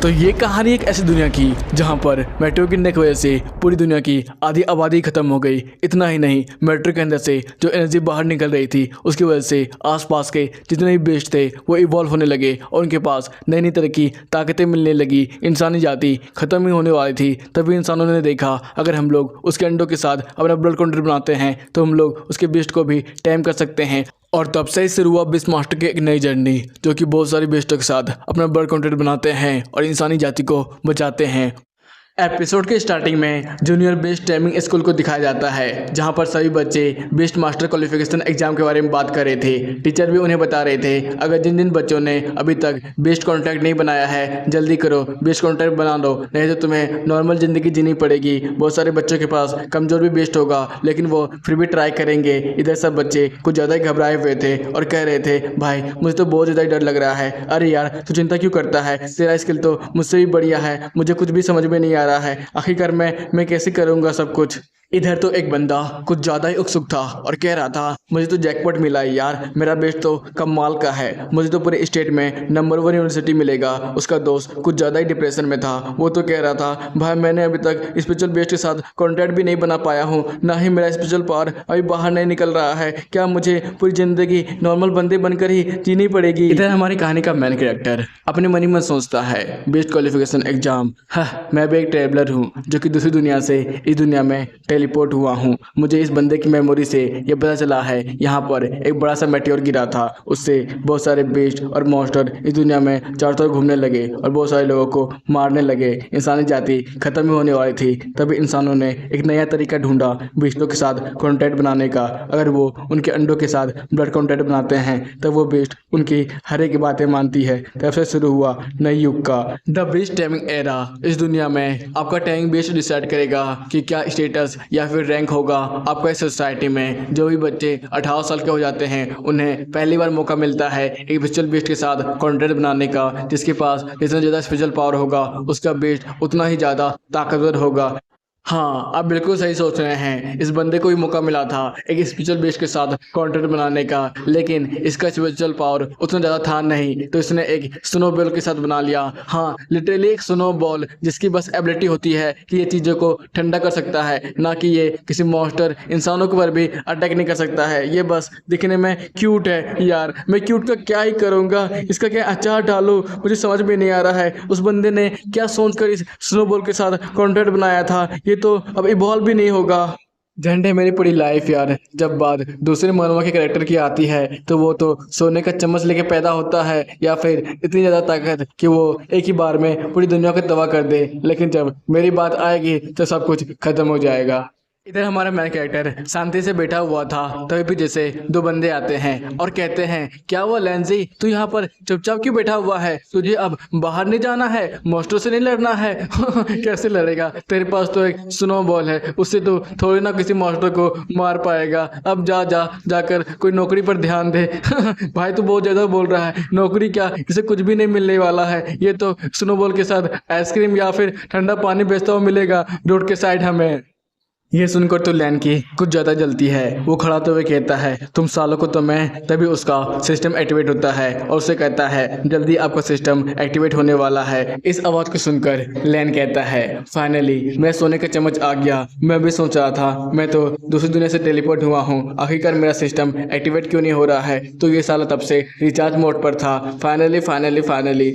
तो ये कहानी एक ऐसी दुनिया की जहाँ पर मेट्रो गिरने की वजह से पूरी दुनिया की आधी आबादी खत्म हो गई। इतना ही नहीं, मेट्रो के अंदर से जो एनर्जी बाहर निकल रही थी उसकी वजह से आसपास के जितने भी बेस्ट थे वो इवॉल्व होने लगे और उनके पास नई नई तरह की ताकतें मिलने लगी। इंसानी जाति खत्म ही होने वाली थी। तभी इंसानों ने देखा अगर हम लोग उसके अंडों के साथ अपना ब्लड काउंटर बनाते हैं तो हम लोग उसके बेस्ट को भी टैम कर सकते हैं। और तब से ही शुरू हुआ बीस्ट मास्टर की एक नई जर्नी, जो कि बहुत सारे बेस्टों के साथ अपना ब्लड काउंटर बनाते हैं और इंसानी जाति को बचाते हैं। एपिसोड के स्टार्टिंग में जूनियर बेस्ट ट्रेनिंग स्कूल को दिखाया जाता है, जहां पर सभी बच्चे बेस्ट मास्टर क्वालिफिकेशन एग्जाम के बारे में बात कर रहे थे। टीचर भी उन्हें बता रहे थे अगर जिन जिन बच्चों ने अभी तक बेस्ट कॉन्ट्रैक्ट नहीं बनाया है जल्दी करो, बेस्ट कॉन्ट्रैक्ट बना दो, नहीं तो तुम्हें नॉर्मल ज़िंदगी जीनी पड़ेगी। बहुत सारे बच्चों के पास कमज़ोर भी बेस्ट होगा लेकिन वो फिर भी ट्राई करेंगे। इधर सब बच्चे कुछ ज़्यादा ही घबराए हुए थे और कह रहे थे भाई मुझे तो बहुत ज़्यादा डर लग रहा है। अरे यार तू चिंता क्यों करता है, तेरा स्किल तो मुझसे भी बढ़िया है, मुझे कुछ भी समझ में नहीं आ रहा है, आखिरकार मैं कैसे करूँगा सब कुछ। इधर तो एक बंदा कुछ ज़्यादा ही उत्सुक था और कह रहा था मुझे तो जैकपॉट मिला है यार, मेरा बेस्ट तो कमाल का है, मुझे तो पूरे स्टेट में नंबर 1 यूनिवर्सिटी मिलेगा। उसका दोस्त कुछ ज़्यादा ही डिप्रेशन में था। वो तो कह रहा था भाई मैंने अभी तक स्पेशल बेस्ट के साथ कॉन्टैक्ट भी नहीं बना पाया हूँ, ना ही मेरा स्पेशल पावर अभी बाहर नहीं निकल रहा है, क्या मुझे पूरी ज़िंदगी नॉर्मल बंदे बनकर ही जीनी पड़ेगी। इधर हमारी कहानी का मेन कैरेक्टर अपने मन ही मन सोचता है बेस्ट क्वालिफिकेशन एग्जाम, मैं भी एक ट्रेवलर हूँ जो कि दूसरी दुनिया से इस दुनिया में टेलीपोर्ट हुआ हूँ। मुझे इस बंदे की मेमोरी से ये पता चला है यहाँ पर एक बड़ा सा मेटेओर गिरा था, उससे बहुत सारे बेस्ट और मॉन्स्टर इस दुनिया में चारों तरफ घूमने लगे और बहुत सारे लोगों को मारने लगे। इंसानी जाति खत्म ही होने वाली थी। तभी इंसानों ने एक नया तरीका ढूंढा बेस्टों के साथ कॉन्टैक्ट बनाने का। अगर वो उनके अंडों के साथ ब्लड कॉन्टैक्ट बनाते हैं तब वो बेस्ट उनकी हर एक बातें मानती है। तब से शुरू हुआ नई युग का द बेस्ट टाइमिंग एरा। इस दुनिया में आपका टाइमिंग बेस्ट डिसाइड करेगा कि क्या स्टेटस या फिर रैंक होगा आपका इस सोसाइटी में। जो भी बच्चे 18 साल के हो जाते हैं उन्हें पहली बार मौका मिलता है एक स्पेशल बेस्ट के साथ कॉन्ट्रैक्ट बनाने का। जिसके पास जितना ज़्यादा स्पेशल पावर होगा उसका बेस्ट उतना ही ज़्यादा ताकतवर होगा। हाँ, आप बिल्कुल सही सोच रहे हैं। इस बंदे को भी मौका मिला था एक स्पेशल बेस्ट के साथ कॉन्ट्रैक्ट बनाने का, लेकिन इसका स्पेशल पावर उतना ज़्यादा था नहीं, तो इसने एक स्नोबॉल के साथ बना लिया। हाँ, लिटरली एक स्नोबॉल जिसकी बस एबिलिटी होती है कि ये चीज़ों को ठंडा कर सकता है, ना कि ये किसी मॉन्स्टर इंसानों के ऊपर भी अटैक नहीं कर सकता है। ये बस दिखने में क्यूट है। यार मैं क्यूट का क्या ही करूँगा, इसका क्या अचार डालूँ, मुझे समझ में नहीं आ रहा है। उस बंदे ने क्या सोचकर इस स्नोबॉल के साथ कॉन्ट्रैक्ट बनाया था, ये तो अब इवॉल्व भी नहीं होगा। झंडे मेरी पूरी लाइफ यार, जब बात दूसरे मनवा के कैरेक्टर की आती है तो वो तो सोने का चम्मच लेके पैदा होता है या फिर इतनी ज़्यादा ताकत कि वो एक ही बार में पूरी दुनिया को तबाह कर दे, लेकिन जब मेरी बात आएगी तो सब कुछ खत्म हो जाएगा। इधर हमारा मेन कैरेक्टर शांति से बैठा हुआ था, तभी भी जैसे दो बंदे आते हैं और कहते हैं क्या हुआ लैंजी, तू यहाँ पर चुपचाप क्यों बैठा हुआ है, तुझे अब बाहर नहीं जाना है, मॉन्स्टर से नहीं लड़ना है। कैसे लड़ेगा, तेरे पास तो एक स्नो बॉल है, उससे तो थोड़ी ना किसी मॉन्स्टर को मार पाएगा। अब जाकर कोई नौकरी पर ध्यान दे। भाई तू बहुत ज़्यादा बोल रहा है, नौकरी क्या, इसे कुछ भी नहीं मिलने वाला है, ये तो स्नो बॉल के साथ आइसक्रीम या फिर ठंडा पानी बेचता हुआ मिलेगा रोड के साइड हमें। ये सुनकर तो लैन की कुछ ज़्यादा जलती है। वो खड़ा होते हुए कहता है तुम सालों को तो मैं, तभी उसका सिस्टम एक्टिवेट होता है और उसे कहता है जल्दी आपका सिस्टम एक्टिवेट होने वाला है। इस आवाज़ को सुनकर लैन कहता है फाइनली मैं सोने का चम्मच आ गया, मैं भी सोच रहा था मैं तो दूसरी दुनिया से टेलीपोर्ट हुआ हूँ, आखिरकार मेरा सिस्टम एक्टिवेट क्यों नहीं हो रहा है। तो ये साला तब से रिचार्ज मोड पर था। फाइनली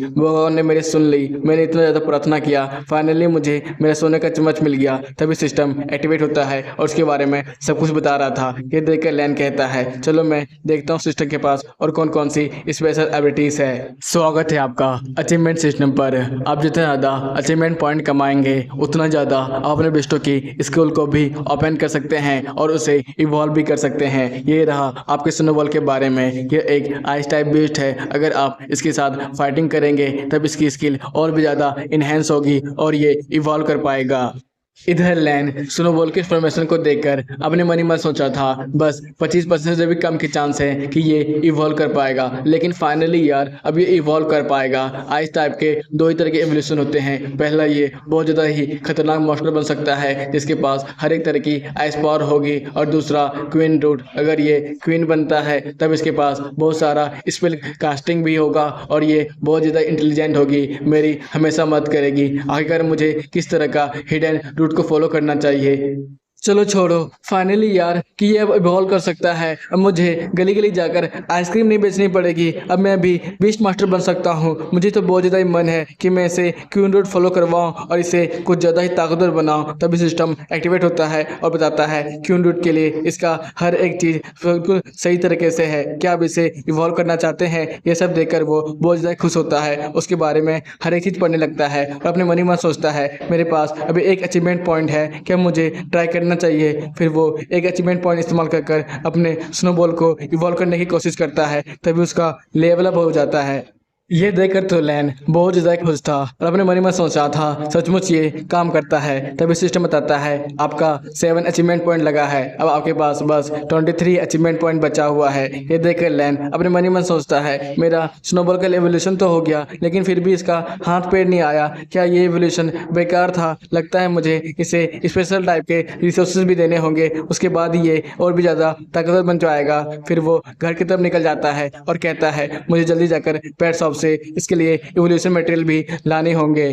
भगवान ने मेरी सुन ली, मैंने इतना ज़्यादा प्रार्थना किया, फाइनली मुझे मेरा सोने का चम्मच मिल गया। तभी सिस्टम एक्टिवेट होता है और उसके बारे में सब कुछ बता रहा था। ये देखकर लैन कहता है चलो मैं देखता हूँ सिस्टम के पास और कौन कौन सी स्पेशल एबिलिटीज है। स्वागत है आपका अचीवमेंट सिस्टम पर। आप जितना ज़्यादा अचीवमेंट पॉइंट कमाएंगे उतना ज़्यादा आप अपने बेस्टों की स्किल को भी ओपन कर सकते हैं और उसे इवॉल्व भी कर सकते हैं। ये रहा आपके स्नोबॉल के बारे में। ये एक आइस टाइप बेस्ट है, अगर आप इसके साथ फाइटिंग करेंगे तब इसकी स्किल और भी ज़्यादा इन्हेंस होगी और ये इवॉल्व कर पाएगा। इधर लैन स्नोबॉल के फॉर्मेशन को देखकर अपने मन ही मन सोचा था बस 25% से भी कम के चांस है कि ये इवॉल्व कर पाएगा, लेकिन फाइनली यार अब ये इवॉल्व कर पाएगा। आइस टाइप के दो ही तरह के एवोल्यूशन होते हैं। पहला ये बहुत ज़्यादा ही खतरनाक मॉन्स्टर बन सकता है जिसके पास हर एक तरह की आइस पावर होगी, और दूसरा क्वीन रूट, अगर ये क्वीन बनता है तब इसके पास बहुत सारा स्पेल कास्टिंग भी होगा और ये बहुत ज़्यादा इंटेलिजेंट होगी, मेरी हमेशा मदद करेगी। आखिरकार मुझे किस तरह का हिडन रूट को फॉलो करना चाहिए। चलो छोड़ो, फाइनली यार कि ये अब इवॉल्व कर सकता है। अब मुझे गली गली जाकर आइसक्रीम नहीं बेचनी पड़ेगी, अब मैं भी बीस्ट मास्टर बन सकता हूँ। मुझे तो बहुत ज़्यादा ही मन है कि मैं इसे क्वीन रूट फॉलो करवाऊँ और इसे कुछ ज़्यादा ही ताकतवर बनाऊँ। तभी सिस्टम एक्टिवेट होता है और बताता है क्वीन रूट के लिए इसका हर एक चीज़ बिल्कुल सही तरीके से है। क्या आप इसे इवॉल्व करना चाहते हैं? ये सब देखकर वो बहुत ज़्यादा खुश होता है, उसके बारे में हर एक चीज़ पढ़ने लगता है और अपने मन ही मन सोचता है मेरे पास अभी एक अचीवमेंट पॉइंट है, क्या मुझे ट्राई करना चाहिए। फिर वो एक अचीवमेंट पॉइंट इस्तेमाल कर अपने स्नोबॉल को इवॉल्व करने की कोशिश करता है, तभी उसका लेवल अप हो जाता है। ये देखकर तो लैन बहुत ज़्यादा खुश था और अपने मन ही मन सोच रहा था सचमुच ये काम करता है। तभी सिस्टम बताता है आपका 7 अचीवमेंट पॉइंट लगा है, अब आपके पास बस 23 अचीवमेंट पॉइंट बचा हुआ है। ये देखकर लैन अपने मन ही मन सोचता है मेरा स्नोबॉल का एवोल्यूशन तो हो गया, लेकिन फिर भी इसका हाथ पैर नहीं आया। क्या ये एवोल्यूशन बेकार था? लगता है मुझे इसे स्पेशल टाइप के रिसोर्सेज भी देने होंगे, उसके बाद ही ये और भी ज़्यादा ताकतवर बन जाएगा। फिर वो घर की तरफ निकल जाता है और कहता है मुझे जल्दी जाकर पेट शॉप से इसके लिए इवोल्यूशन मटेरियल भी लाने होंगे।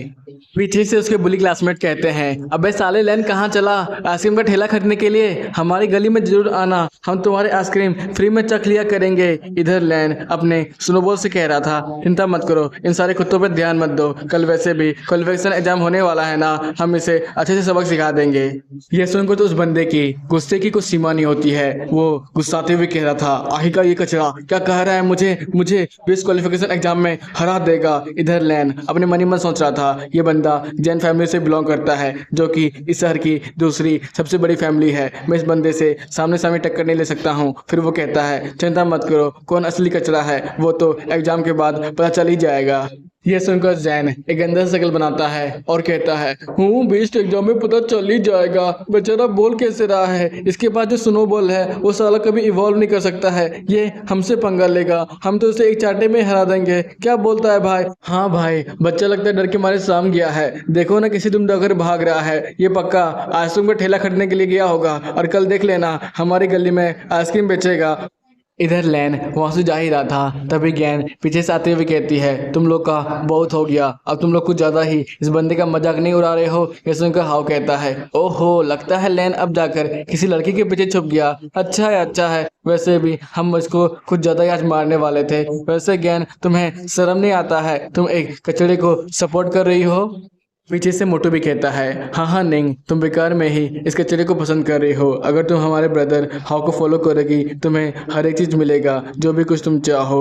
पीछे से उसके बुली क्लासमेट कहते हैं अबे साले लैन कहाँ चला? आइसक्रीम का ठेला खरीदने के लिए हमारी गली में जरूर आना, हम तुम्हारे आइसक्रीम फ्री में चख लिया करेंगे। इधर लैन अपने स्नोबॉल से कह रहा था चिंता मत करो, इन सारे कुत्तों पर ध्यान मत दो, कल वैसे भी क्वालिफिकेशन एग्जाम होने वाला है ना, हम इसे अच्छे से सबक सिखा देंगे। यह सुनकर तो उस बंदे की गुस्से की कुछ सीमा नहीं होती है, वो गुस्साते हुए कह रहा था आही का ये कचरा क्या कह रहा है, मुझे बेस्ट क्वालिफिकेशन एग्जाम में हरा देगा। इधर लैन अपने मन ही मन सोच रहा था ये बंदा जैन फैमिली से बिलोंग करता है जो कि इस शहर की दूसरी सबसे बड़ी फैमिली है, मैं इस बंदे से सामने सामने टक्कर नहीं ले सकता हूँ। फिर वो कहता है चिंता मत करो, कौन असली कचरा है वो तो एग्जाम के बाद पता चल ही जाएगा। यह सुनकर जैन एक गंदा सा शक्ल बनाता है और कहता है बेस्ट एग्जाम में पता चल ही जाएगा। बेचारा बोल कैसे रहा है, इसके पास जो स्नोबॉल है वो साला कभी इवॉल्व नहीं कर सकता है, ये हमसे पंगा लेगा, हम तो उसे एक चाटे में हरा देंगे। क्या बोलता है भाई? हाँ भाई, बच्चा लगता है डर के मारे साम गया है, देखो ना किसी तुम डगर भाग रहा है, ये पक्का आइसक्रीम का ठेला खरीदने के लिए गया होगा और कल देख लेना हमारी गली में आइसक्रीम बेचेगा। इधर लैन वहाँ से जा ही रहा था, तभी गैन पीछे से आते हुए कहती है तुम लोग का बहुत हो गया, अब तुम लोग कुछ ज़्यादा ही इस बंदे का मजाक नहीं उड़ा रहे हो। ये सुनकर हाउ कहता है ओहो, लगता है लैन अब जाकर किसी लड़की के पीछे छुप गया। अच्छा है, वैसे भी हम इसको कुछ ज़्यादा ही आज मारने वाले थे। वैसे गैन तुम्हें शर्म नहीं आता है, तुम एक कचड़े को सपोर्ट कर रही हो। पीछे से मोटू भी कहता है हाँ निंग, तुम बेकार में ही इस कचरे को पसंद कर रही हो, अगर तुम हमारे ब्रदर हाउ को फॉलो करोगी तुम्हें हर एक चीज़ मिलेगा, जो भी कुछ तुम चाहो।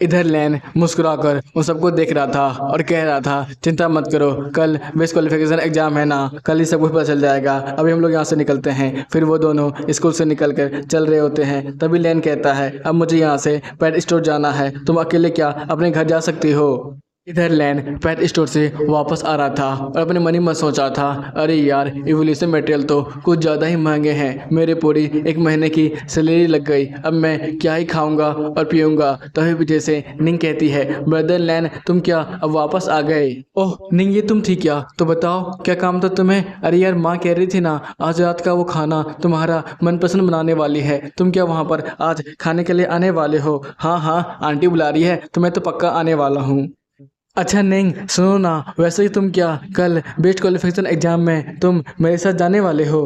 इधर लैन मुस्कुराकर उन सबको देख रहा था और कह रहा था चिंता मत करो, कल बेस्ट क्वालिफिकेशन एग्जाम है ना, कल ही सब कुछ पता चल जाएगा, अभी हम लोग यहाँ से निकलते हैं। फिर वो दोनों स्कूल से निकलकर चल रहे होते हैं, तभी लैन कहता है अब मुझे यहाँ से पेट स्टोर जाना है, तुम अकेले क्या अपने घर जा सकती हो। इधर लैन पेट स्टोर से वापस आ रहा था और अपने मन ही मन सोचा था अरे यार इवोल्यूशन मटेरियल तो कुछ ज़्यादा ही महंगे हैं, मेरे पूरी एक महीने की सैलरी लग गई, अब मैं क्या ही खाऊंगा और पीऊंगा। तभी पीछे से निंग कहती है ब्रदर लैन तुम क्या अब वापस आ गए? ओह निंग, ये तुम थी क्या? तो बताओ क्या काम था तुम्हें? अरे यार माँ कह रही थी ना आज रात का वो खाना तुम्हारा मनपसंद बनाने वाली है, तुम क्या वहाँ पर आज खाने के लिए आने वाले हो? हाँ आंटी बुला रही है तो मैं तो पक्का आने वाला हूँ। अच्छा नहीं सुनो ना, वैसे ही तुम क्या कल बेस्ट क्वालिफिकेशन एग्जाम में तुम मेरे साथ जाने वाले हो?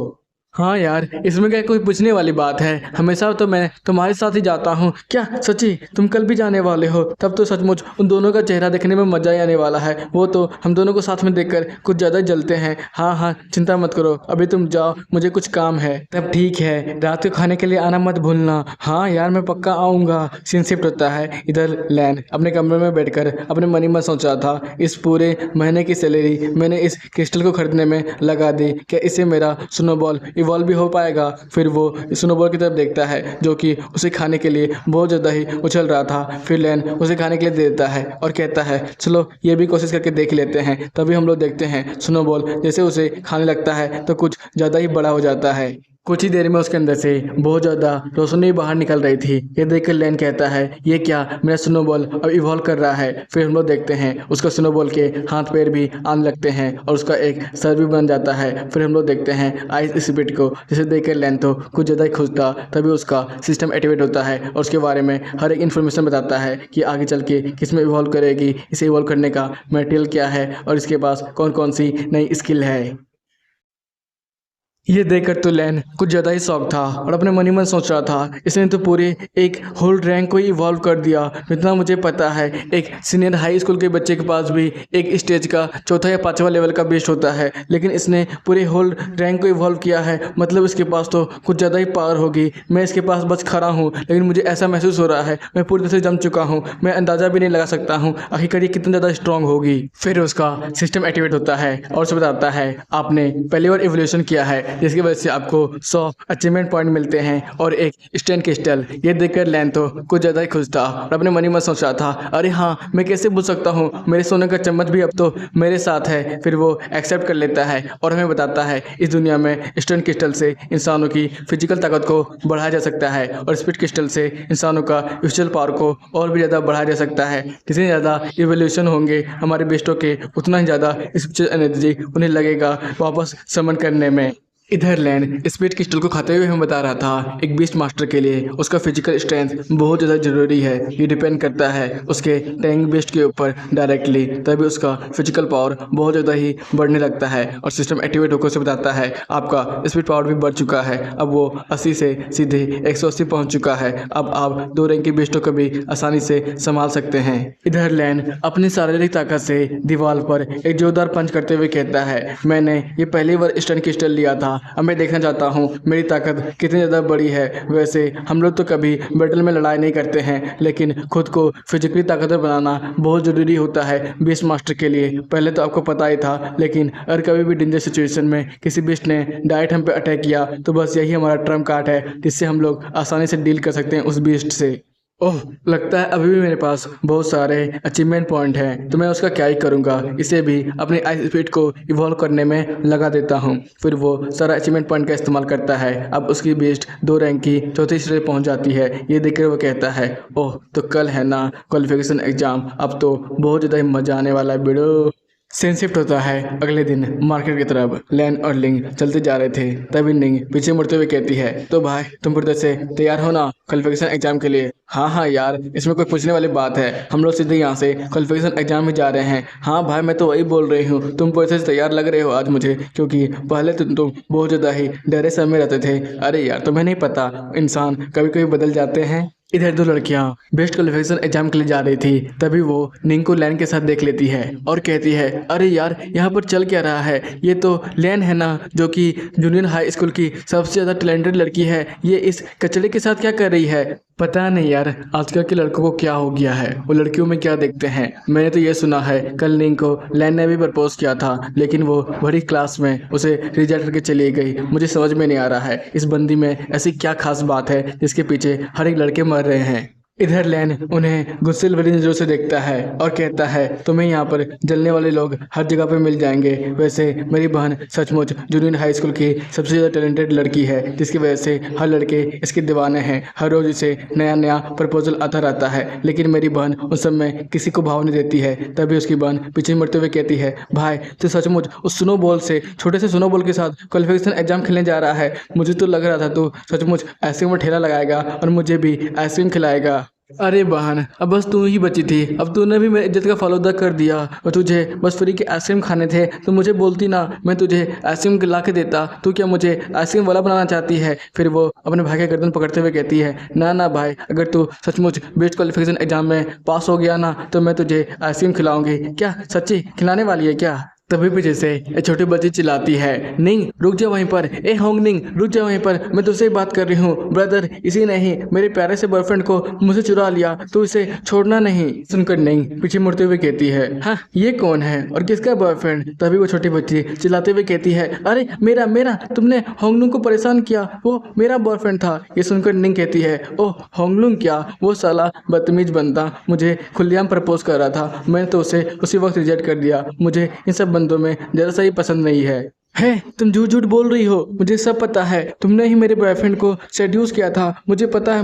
हाँ यार, इसमें क्या कोई पूछने वाली बात है, हमेशा तो मैं तुम्हारे साथ ही जाता हूँ। क्या सच्ची तुम कल भी जाने वाले हो? तब तो सचमुच उन दोनों का चेहरा देखने में मजा ही आने वाला है, वो तो हम दोनों को साथ में देखकर कुछ ज़्यादा जलते हैं। हाँ चिंता मत करो, अभी तुम जाओ, मुझे कुछ काम है। तब ठीक है, रात को खाने के लिए आना मत भूलना। हाँ यार मैं पक्का आऊँगा। सीन शिफ्ट होता है। इधर लैन अपने कमरे में बैठकर अपने मन ही मन सोच रहा था इस पूरे महीने की सैलरी मैंने इस क्रिस्टल को खरीदने में लगा दी, क्या इससे मेरा स्नोबॉल इवॉल्व भी हो पाएगा। फिर वो स्नोबॉल की तरफ देखता है जो कि उसे खाने के लिए बहुत ज़्यादा ही उछल रहा था। फिर लेन उसे खाने के लिए दे देता है और कहता है चलो ये भी कोशिश करके देख लेते हैं। तभी हम लोग देखते हैं स्नोबॉल जैसे उसे खाने लगता है तो कुछ ज़्यादा ही बड़ा हो जाता है। कुछ ही देर में उसके अंदर से बहुत ज़्यादा रोशनी बाहर निकल रही थी। ये देखकर लेन कहता है ये क्या, मेरा स्नोबॉल अब इवॉल्व कर रहा है। फिर हम लोग देखते हैं उसका स्नोबॉल के हाथ पैर भी आने लगते हैं और उसका एक सर भी बन जाता है। फिर हम लोग देखते हैं आइस स्पीड को, जिसे देखकर लेन तो कुछ ज़्यादा ही खुश था। तभी उसका सिस्टम एक्टिवेट होता है और उसके बारे में हर एक इन्फॉर्मेशन बताता है कि आगे चल के किस में इवॉल्व करेगी, इसे इवॉल्व करने का मटेरियल क्या है और इसके पास कौन कौन सी नई स्किल है। ये देखकर तो लैन कुछ ज़्यादा ही शौक था और अपने मन ही मन सोच रहा था इसने तो पूरे एक होल रैंक को ही इवॉल्व कर दिया। जितना मुझे पता है एक सीनियर हाई स्कूल के बच्चे के पास भी एक स्टेज का चौथा या पांचवा लेवल का बेस्ट होता है, लेकिन इसने पूरे होल रैंक को इवॉल्व किया है। मतलब इसके पास तो कुछ ज़्यादा ही पावर होगी। मैं इसके पास बस खड़ा हूँ, लेकिन मुझे ऐसा महसूस हो रहा है मैं पूरी तरह से जम चुका हूँ। मैं अंदाज़ा भी नहीं लगा सकता हूँ आखिरकार ये कितना ज़्यादा स्ट्रॉन्ग होगी। फिर उसका सिस्टम एक्टिवेट होता है और उसे बताता है आपने पहली बार इवोल्यूशन किया है, जिसकी वजह से आपको 100 अचीवमेंट पॉइंट मिलते हैं और एक स्टैंड क्रिस्टल। ये देखकर लैन तो कुछ ज़्यादा ही खुश था और अपने मन ही मन सोच रहा था अरे हाँ, मैं कैसे भूल सकता हूँ, मेरे सोने का चम्मच भी अब तो मेरे साथ है। फिर वो एक्सेप्ट कर लेता है और हमें बताता है इस दुनिया में स्टैंड क्रिस्टल से इंसानों की फिजिकल ताकत को बढ़ाया जा सकता है और स्पीड क्रिस्टल से इंसानों का विजुअल पावर को और भी ज़्यादा बढ़ाया जा सकता है। जितने ज़्यादा इवोल्यूशन होंगे हमारे बेस्टों के, उतना ही ज़्यादा स्पिरिचुअल एनर्जी उन्हें लगेगा वापस समन करने में। इधर लैन स्पीड क्रिस्टल को खाते हुए हमें बता रहा था एक बीस्ट मास्टर के लिए उसका फिजिकल स्ट्रेंथ बहुत ज़्यादा ज़रूरी है। ये डिपेंड करता है उसके टैंक बेस्ट के ऊपर डायरेक्टली, तभी उसका फिजिकल पावर बहुत ज़्यादा ही बढ़ने लगता है। और सिस्टम एक्टिवेट होकर उसे बताता है आपका स्पीड पावर भी बढ़ चुका है, अब वो 80 से सीधे 180 पहुँच चुका है। अब आप 2 रैंक के बेस्टों को भी आसानी से संभाल सकते हैं। इधर लैन अपनी शारीरिक ताकत से दीवार पर एक जोरदार पंच करते हुए कहता है मैंने ये पहली बार स्टन क्रिस्टल लिया था, अब मैं देखना चाहता हूँ मेरी ताकत कितनी ज़्यादा बड़ी है। वैसे हम लोग तो कभी बैटल में लड़ाई नहीं करते हैं, लेकिन खुद को फिजिकली ताकतवर बनाना बहुत ज़रूरी होता है बीस्ट मास्टर के लिए। पहले तो आपको पता ही था, लेकिन अगर कभी भी डेंजर सिचुएशन में किसी बीस्ट ने डायरेक्ट हम पे अटैक किया तो बस यही हमारा ट्रम्प कार्ड है, जिससे हम लोग आसानी से डील कर सकते हैं उस बीस्ट से। ओह, लगता है अभी भी मेरे पास बहुत सारे अचीवमेंट पॉइंट हैं, तो मैं उसका क्या ही करूँगा, इसे भी अपनी आइस स्पीड को इवॉल्व करने में लगा देता हूँ। फिर वो सारा अचीवमेंट पॉइंट का इस्तेमाल करता है। अब उसकी बेस्ट 2 रैंक की चौथी स्टेज पहुँच जाती है। ये देखकर वो कहता है ओह, तो कल है ना क्वालिफिकेशन एग्ज़ाम, अब तो बहुत ज़्यादा ही मज़ा आने वाला है बेड़ो। सीन शिफ्ट होता है अगले दिन मार्केट की तरफ। लैन और लिंग चलते जा रहे थे, तभी लिंग पीछे मुड़ते हुए कहती है तो भाई तुम पूरी तरह से तैयार हो ना क्वालिफिकेशन एग्जाम के लिए। हाँ हाँ यार, इसमें कोई पूछने वाली बात है, हम लोग सीधे यहाँ से क्वालिफिकेशन एग्जाम में जा रहे हैं। हाँ भाई, मैं तो वही बोल रही हूँ, तुम पूरी तरह से तैयार लग रहे हो आज मुझे, क्योंकि पहले तो तुम बहुत ज़्यादा ही डरे सर में रहते थे। अरे यार, तुम्हें नहीं पता इंसान कभी कभी बदल जाते हैं। इधर 2 लड़कियां बेस्ट क्वालिफिकेशन एग्जाम के लिए जा रही थी, तभी वो निंग को लैन के साथ देख लेती है और कहती है अरे यार, यहाँ पर चल क्या रहा है, ये तो लैन है ना, जो कि जूनियर हाई स्कूल की सबसे ज़्यादा टैलेंटेड लड़की है, ये इस कचड़े के साथ क्या कर रही है। पता नहीं यार, आजकल के लड़कों को क्या हो गया है, वो लड़कियों में क्या देखते हैं। मैंने तो ये सुना है कल निंग को लैन ने भी प्रपोज किया था, लेकिन वो बड़ी क्लास में उसे रिजेक्ट करके चली गई। मुझे समझ में नहीं आ रहा है इस बंदी में ऐसी क्या खास बात है जिसके पीछे हर एक लड़के मर रहे हैं। इधर लैन उन्हें गुस्से भरी नजरों से देखता है और कहता है तुम्हें यहाँ पर जलने वाले लोग हर जगह पे मिल जाएंगे। वैसे मेरी बहन सचमुच जूनियर हाई स्कूल की सबसे ज़्यादा टैलेंटेड लड़की है, जिसकी वजह से हर लड़के इसके दीवाने हैं। हर रोज़ इसे नया नया प्रपोजल आता रहता है, लेकिन मेरी बहन उस सब में किसी को भाव नहीं देती है। तभी उसकी बहन पीछे मुड़ते हुए कहती है भाई, तो सचमुच उस स्नो बॉल से, छोटे से स्नो बॉल के साथ क्वालिफिकेशन एग्जाम खेलने जा रहा है। मुझे तो लग रहा था तू सचमुच आइसक्रीम में ठेला लगाएगा और मुझे भी आइसक्रीम खिलाएगा। अरे बहन, अब बस तू ही बची थी, अब तूने भी मेरी इज्जत का फालूदा कर दिया। और तुझे बस फ्री के आइसक्रीम खाने थे तो मुझे बोलती ना, मैं तुझे आइसक्रीम ला के देता। तू क्या मुझे आइसक्रीम वाला बनाना चाहती है। फिर वो अपने भाई के गर्दन पकड़ते हुए कहती है ना ना भाई, अगर तू सचमुच बेस्ट क्वालिफिकेशन एग्जाम में पास हो गया ना तो मैं तुझे आइसक्रीम खिलाऊंगी। क्या सच्ची खिलाने वाली है क्या। तभी पीछे से एक छोटी बच्ची चिल्लाती है, निंग रुक जा वहीं पर, ए होंग निंग रुक जा वहीं पर, मैं तुझसे ही बात कर रही हूँ ब्रदर, इसी ने ही मेरे प्यारे से बॉयफ्रेंड को मुझसे चुरा लिया, तो इसे छोड़ना नहीं। सुनकर निंग पीछे मुड़ते हुए कहती है, हाँ ये कौन है और किसका बॉयफ्रेंड? तभी वो छोटी बच्ची चिल्लाते हुए कहती है, अरे मेरा मेरा, तुमने होंगलुंग को परेशान किया, वो मेरा बॉयफ्रेंड था। ये सुनकर निंग कहती है, ओह होंगलुंग क्या, वो साला बदतमीज बंदा मुझे खुलेआम प्रपोज कर रहा था, मैंने तो उसे उसी वक्त रिजेक्ट कर दिया, मुझे इन सब बंदों में जरा सा ही पसंद नहीं है तुम झूठ झूठ बोल रही हो, मुझे सब पता है, तुमने ही मेरे बॉयफ्रेंड को सेड्यूस किया था, मुझे पता